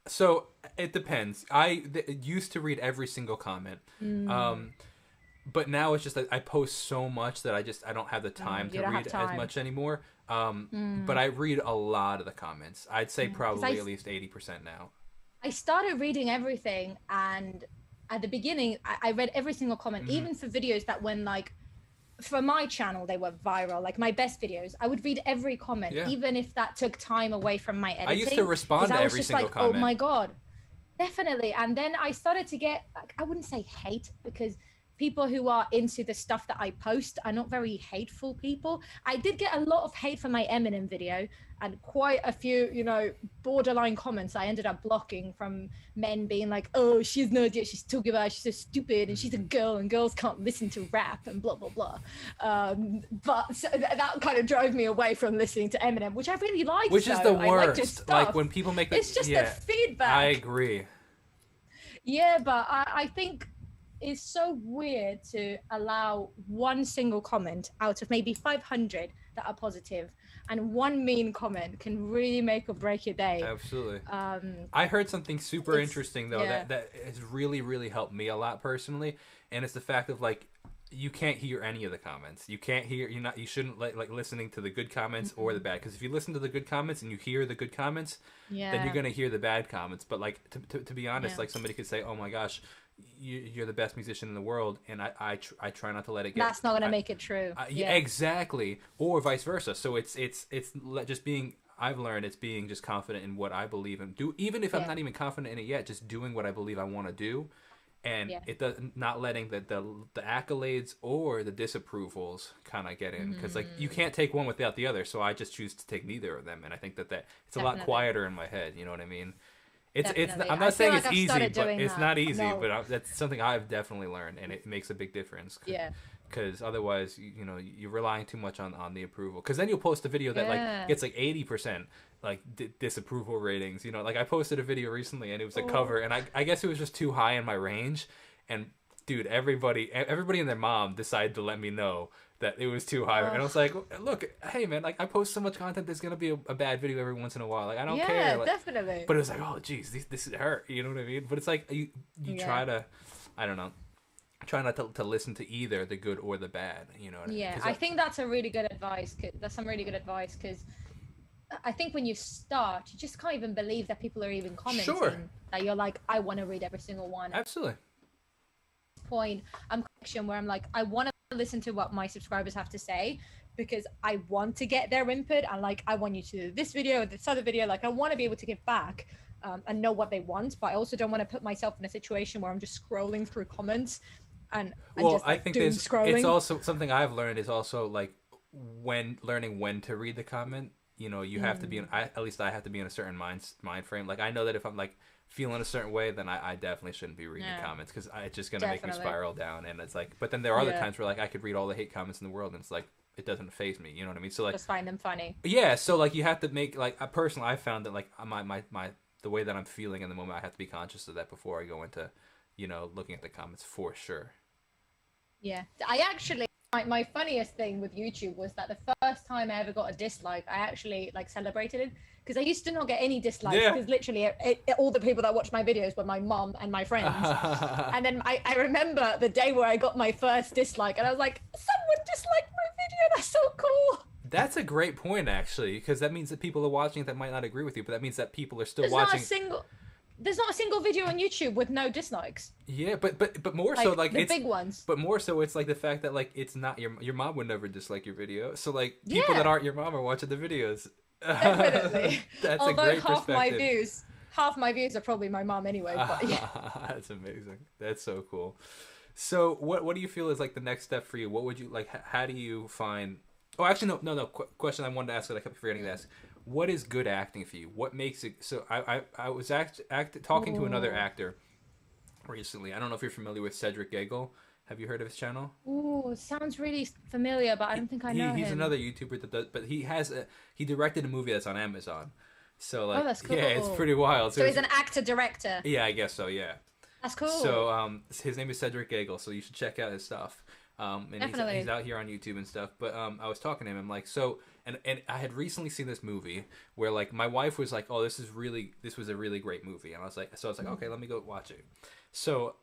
A: So it depends. I used to read every single comment. But now it's just that I post so much that I don't have the time to read as much anymore. But I read a lot of the comments. I'd say probably at least 80% now.
B: I started reading everything, and at the beginning, I read every single comment, even for videos that when like, for my channel, they were viral. Like my best videos, I would read every comment, even if that took time away from my editing.
A: I used to respond to every single comment.
B: Oh my God, definitely. And then I started to get, I wouldn't say hate, because people who are into the stuff that I post are not very hateful people. I did get a lot of hate for my Eminem video, and quite a few, you know, borderline comments I ended up blocking from men being like, oh, she's no idea, she's talking about, she's so stupid, and she's a girl, and girls can't listen to rap, and blah, blah, blah. But so that kind of drove me away from listening to Eminem, which I really liked.
A: Which is the worst. Like when people make that.
B: It's just the feedback.
A: I agree.
B: Yeah, but I think it's so weird to allow one single comment out of maybe 500 that are positive, and one mean comment can really make or break your day.
A: Absolutely. I heard something super interesting though that has really helped me a lot personally, and it's the fact of like, you can't hear any of the comments. You can't hear. You shouldn't like listening to the good comments or the bad, because if you listen to the good comments and you hear the good comments, then you're gonna hear the bad comments. But like to be honest, like somebody could say, oh my gosh, you're the best musician in the world, and I try not to let it get.
B: That's not gonna make it true.
A: Exactly, or vice versa. So it's just being. I've learned it's being just confident in what I believe in. Even if I'm not even confident in it yet, just doing what I believe I want to do, and it does not letting the accolades or the disapprovals kind of get in, because like you can't take one without the other. So I just choose to take neither of them, and I think that it's a lot quieter in my head. You know what I mean? It's I'm not saying it's easy, but it's not easy. No. But that's something I've definitely learned, and it makes a big difference. Because otherwise, you're relying too much on the approval. Because then you'll post a video that like gets like 80% like disapproval ratings. Like I posted a video recently, and it was a cover, and I guess it was just too high in my range. And dude, everybody and their mom decided to let me know that it was too high, and I was like, look, hey man, like I post so much content, there's gonna be a bad video every once in a while, like I don't care. Like,
B: definitely.
A: But it was like, oh geez, this is hurt, you know what I mean? But it's like you try to, I don't know, try not to listen to either the good or the bad, you know what I mean?
B: I think that's a really good advice. That's some really good advice, because I think when you start, you just can't even believe that people are even commenting. That you're like, I want to read every single one.
A: Absolutely.
B: Point, I'm where I'm like, I want to listen to what my subscribers have to say, because I want to get their input, and like I want you to do this video or this other video, like I want to be able to give back and know what they want, but I also don't want to put myself in a situation where I'm just scrolling through comments and just, like,
A: I think it's also something I've learned is also like learning when to read the comment. You have to be at least I have to be in a certain mind frame. Like I know that if I'm like feeling a certain way, then I definitely shouldn't be reading the comments, because it's just gonna make me spiral down. And it's like, but then there are other times where like I could read all the hate comments in the world, and it's like it doesn't faze me. You know what I mean? So like
B: just find them funny.
A: Yeah. So like you have to make like personally, I found that like my the way that I'm feeling in the moment. I have to be conscious of that before I go into, looking at the comments for sure.
B: Yeah, I actually, my funniest thing with YouTube was that the first time I ever got a dislike, I actually like celebrated it, because I used to not get any dislikes,
A: Yeah.
B: because literally all the people that watched my videos were my mom and my friends. And then I remember the day where I got my first dislike, and I was like, someone disliked my video. That's so cool.
A: That's a great point, actually, because that means that people are watching that might not agree with you, but that means that people are still
B: There's
A: watching.
B: There's not a single video on YouTube with no dislikes.
A: Yeah, but more so like
B: the
A: it's
B: big ones.
A: But more so it's like the fact that like it's not your mom would never dislike your video. So like people that aren't your mom are watching the videos.
B: Definitely.
A: That's
B: Although
A: a great
B: half
A: perspective.
B: half my views are probably my mom anyway. But yeah.
A: That's amazing. That's so cool. So what do you feel is like the next step for you? What would you like? How do you find? Oh, actually, no. Question I wanted to ask that I kept forgetting to ask. What is good acting for you? What makes it so? I was talking to another actor recently. I don't know if you're familiar with Cedric Gagel. Have you heard of his channel?
B: Ooh, sounds really familiar, but I don't think I know
A: He's
B: him.
A: another YouTuber that does, but he directed a movie that's on Amazon. So like,
B: that's cool.
A: yeah, it's pretty wild.
B: So he's an actor director.
A: Yeah, I guess so. Yeah.
B: That's cool.
A: So his name is Cedric Gagel. So you should check out his stuff. And
B: Definitely.
A: he's out here on YouTube and stuff. But I was talking to him. I'm like, so, and I had recently seen this movie where like my wife was like, oh, this was a really great movie, and I was like, okay, let me go watch it. So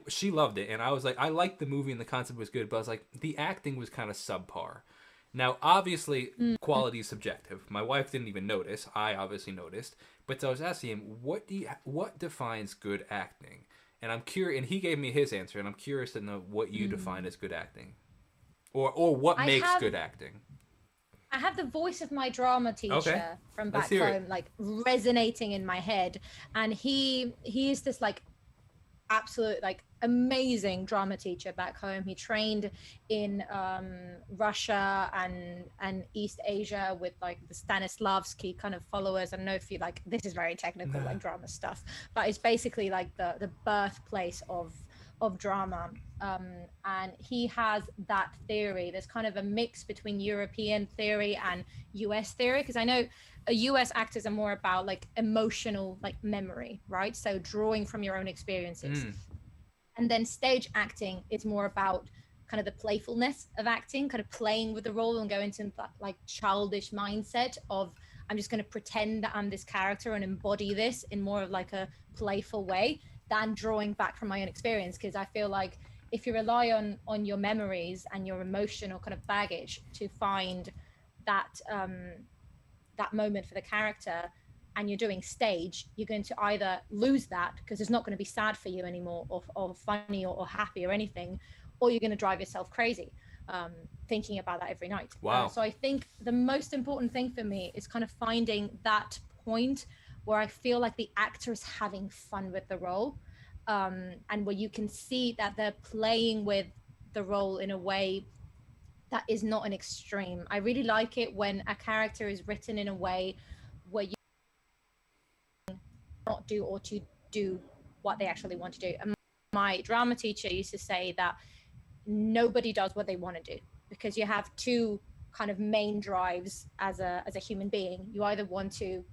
A: she loved it, and I was like, I liked the movie and the concept was good, but I was like, the acting was kind of subpar. Now, obviously, quality is subjective. My wife didn't even notice. I obviously noticed. But so I was asking him, what defines good acting? And I'm curious, and he gave me his answer, and I'm curious to know what you define as good acting, or what makes good acting.
B: I have the voice of my drama teacher from back home, like resonating in my head, and he is this like absolute like amazing drama teacher back home. He trained in Russia and East Asia with like the Stanislavski kind of followers. I don't know if you like, this is very technical like drama stuff, but it's basically like the birthplace of drama. And he has that theory. There's kind of a mix between European theory and US theory, because I know US actors are more about like emotional like memory, right? So drawing from your own experiences. And then stage acting is more about kind of the playfulness of acting, kind of playing with the role and go into that like childish mindset of, I'm just going to pretend that I'm this character and embody this in more of like a playful way than drawing back from my own experience. Because I feel like if you rely on your memories and your emotional kind of baggage to find that that moment for the character, and you're doing stage, you're going to either lose that because it's not going to be sad for you anymore, or funny or happy or anything, or you're going to drive yourself crazy thinking about that every night.
A: Wow.
B: So I think the most important thing for me is kind of finding that point where I feel like the actor is having fun with the role, and where you can see that they're playing with the role in a way that is not an extreme. I really like it when a character is written in a way where you not do or to do what they actually want to do. And my drama teacher used to say that nobody does what they want to do, because you have two kind of main drives as a human being. You either want to,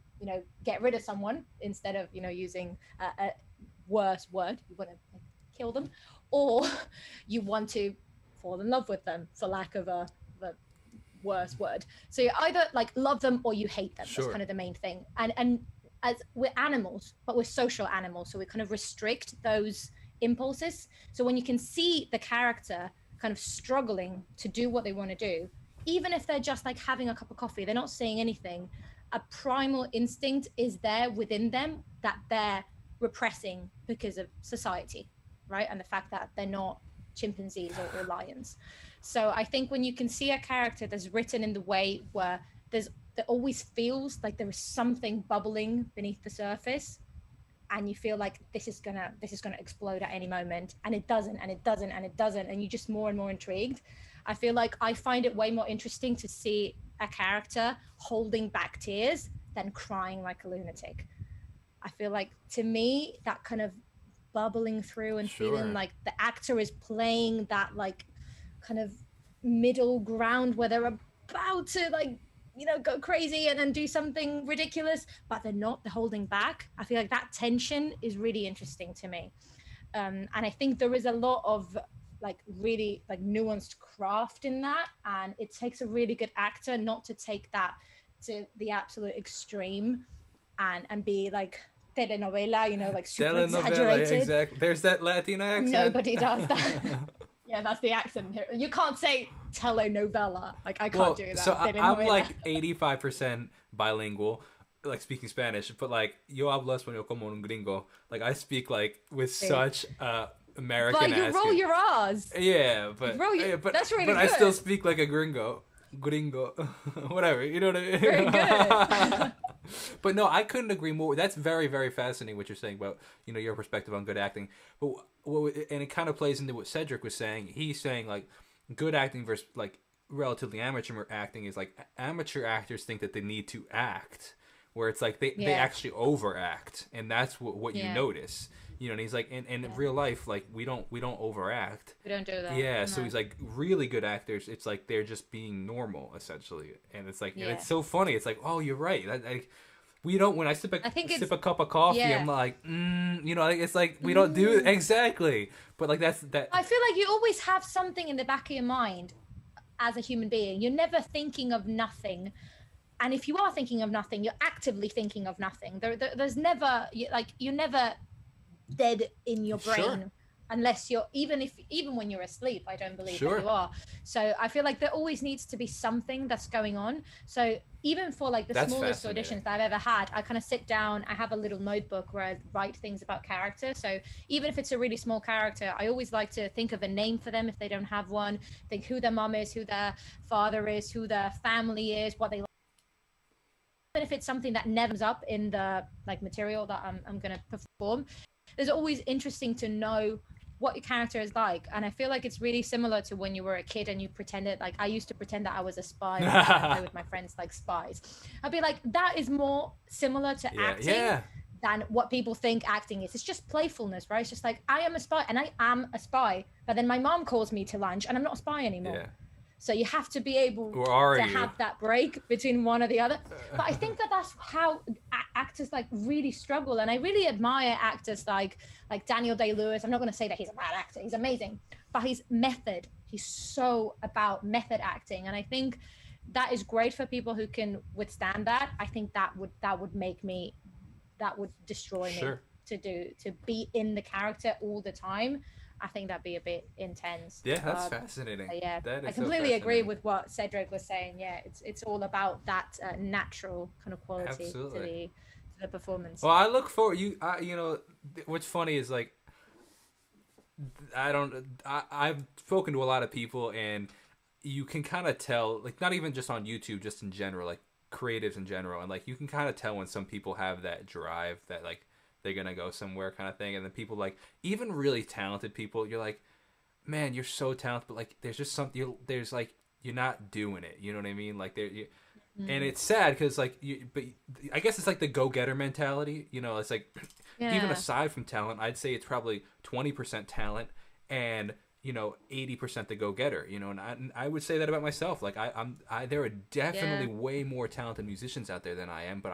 B: get rid of someone instead of, using a worse word, you want to kill them, or you want to fall in love with them, for lack of a worse word. So you either like love them or you hate them. Sure. That's kind of the main thing. And as we're animals, but we're social animals, so we kind of restrict those impulses. So when you can see the character kind of struggling to do what they want to do, even if they're just like having a cup of coffee, they're not saying anything, a primal instinct is there within them that they're repressing because of society, right? And the fact that they're not chimpanzees or lions. So I think when you can see a character that's written in the way where there always feels like there is something bubbling beneath the surface, and you feel like this is gonna explode at any moment, and it doesn't, and it doesn't, and it doesn't, and you're just more and more intrigued. I feel like I find it way more interesting to see a character holding back tears than crying like a lunatic. I feel like, to me, that kind of bubbling through and feeling like the actor is playing that like kind of middle ground where they're about to like go crazy and then do something ridiculous, but they're holding back. I feel like that tension is really interesting to me. And I think there is a lot of like really like nuanced craft in that, and it takes a really good actor not to take that to the absolute extreme and be like telenovela, like super exaggerated.
A: Exactly. There's that Latina accent.
B: Nobody does that. Yeah, that's the accent here. You can't say telenovela. Like, I can't do that.
A: So I'm like 85% bilingual, like speaking Spanish, but like yo hablo español como un gringo. Like I speak like with such American
B: accent. But you roll your R's.
A: Yeah, but
B: that's really
A: good.
B: I
A: still speak like a gringo, whatever. You know what I mean?
B: Very good.
A: But no, I couldn't agree more. That's very, very fascinating what you're saying about your perspective on good acting. But and it kind of plays into what Cedric was saying. He's saying like good acting versus like relatively amateur acting is like amateur actors think that they need to act, where it's like they actually overact, and that's what you notice. And he's like, in real life, like we don't overact.
B: We don't do that.
A: Yeah, no. So he's like, really good actors, it's like they're just being normal essentially, and it's like, and it's so funny. It's like, oh, you're right. We don't. When I sip a cup of coffee, I'm like, it's like we don't do it exactly. But like that.
B: I feel like you always have something in the back of your mind as a human being. You're never thinking of nothing. And if you are thinking of nothing, you're actively thinking of nothing. There's never you're never dead in your brain unless you're even when you're asleep. I don't believe that you are. So I feel like there always needs to be something that's going on. So even for like the smallest auditions that I've ever had, I kind of sit down, I have a little notebook where I write things about character. So even if it's a really small character, I always like to think of a name for them if they don't have one, think who their mom is, who their father is, who their family is, what they like. Even if it's something that never comes up in the like material that I'm going to perform, it's always interesting to know what your character is like. And I feel like it's really similar to when you were a kid and you pretended, like I used to pretend that I was a spy and play with my friends like spies. I'd be like, that is more similar to acting than what people think acting is. It's just playfulness, right? It's just like, I am a spy and I am a spy, but then my mom calls me to lunch and I'm not a spy anymore. So you have to be able to have that break between one or the other. But I think that's how actors like really struggle. And I really admire actors like Daniel Day-Lewis. I'm not going to say that he's a bad actor. He's amazing. But he's method. He's so about method acting. And I think that is great for people who can withstand that. I think that would destroy me to be in the character all the time. I think that'd be a bit intense.
A: Yeah, that's fascinating.
B: Yeah,
A: that is
B: I completely agree with what Cedric was saying. Yeah, it's all about that natural kind of quality to the performance.
A: Well, I look forward. What's funny is like, I've spoken to a lot of people, and you can kind of tell, like not even just on YouTube, just in general, like creatives in general, and like you can kind of tell when some people have that drive that like they're gonna go somewhere kind of thing, and then people like even really talented people, you're like, man, you're so talented, but like there's just something, there's like you're not doing it, you know what I mean? Like and it's sad because like but I guess it's like the go-getter mentality, it's like even aside from talent, I'd say it's probably 20% talent and 80% the go-getter, and I would say that about myself. Like there are definitely way more talented musicians out there than I am, but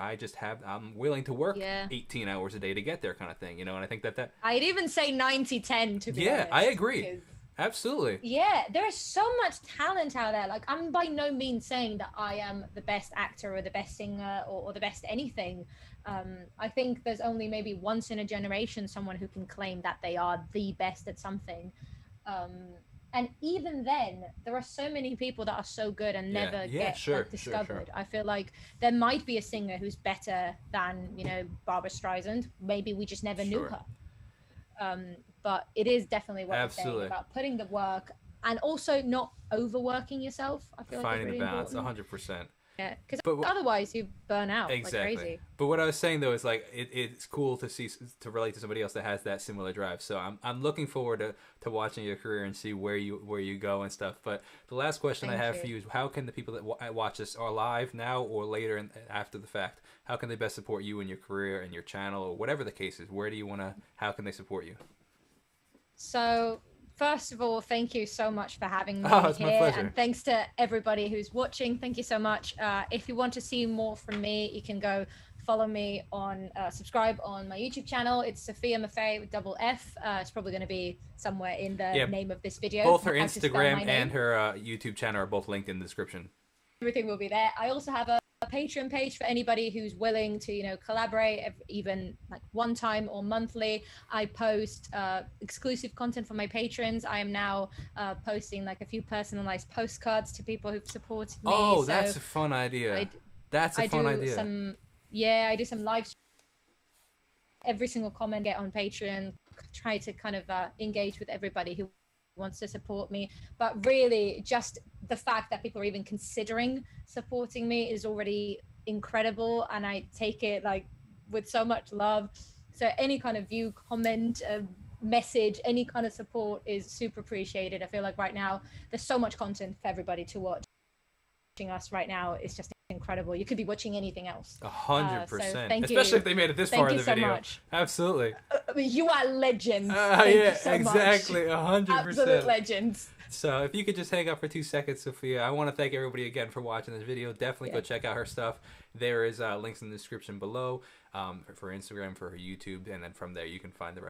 A: I'm willing to work 18 hours a day to get there kind of thing, and I think that
B: I'd even say 90-10 to be honest.
A: I agree. Absolutely.
B: Yeah, there is so much talent out there. Like I'm by no means saying that I am the best actor or the best singer or the best anything. I think there's only maybe once in a generation someone who can claim that they are the best at something. And even then, there are so many people that are so good and never get discovered. Sure. I feel like there might be a singer who's better than, Barbra Streisand. Maybe we just never knew her. But it is definitely what I'm saying about putting the work and also not overworking yourself. I feel
A: finding
B: like
A: the balance, 100%.
B: Yeah, because otherwise you burn out like crazy.
A: But what I was saying though is like it's cool to relate to somebody else that has that similar drive. So I'm looking forward to watching your career and see where you go and stuff. But the last question I have for you is, how can the people that watch this are live now or later and after the fact, how can they best support you in your career and your channel or whatever the case is? How can they support you?
B: So First of all, thank you so much for having me
A: Oh, it's
B: here.
A: my pleasure.
B: And thanks to everybody who's watching. Thank you so much. If you want to see more from me, you can go follow me on, subscribe on my YouTube channel. It's Sofia Maffei with double F. It's probably going to be somewhere in the name of this video.
A: Both her
B: how to spell my
A: Instagram
B: name.
A: and her YouTube channel are both linked in the description.
B: Everything will be there. I also have a Patreon page for anybody who's willing to, you know, collaborate, even like one time or monthly. I post exclusive content for my patrons. I am now posting like a few personalized postcards to people who've supported me.
A: Oh, that's a fun idea. That's a fun idea.
B: I do some live. Every single comment I get on Patreon, try to kind of engage with everybody who wants to support me. But really, just the fact that people are even considering supporting me is already incredible, and I take it like with so much love. So any kind of view, comment, message, any kind of support is super appreciated. I feel like right now there's so much content for everybody to watch. Watching us right now is just incredible. You could be watching anything else.
A: 100%. Especially if they made it this far in the video. Much. Absolutely.
B: You are legends.
A: Yeah, so exactly. 100%.
B: Absolute legends.
A: So if you could just hang up for 2 seconds, Sofia, I want to thank everybody again for watching this video. Definitely go check out her stuff. There is links in the description below for Instagram, for her YouTube, and then from there you can find the rest.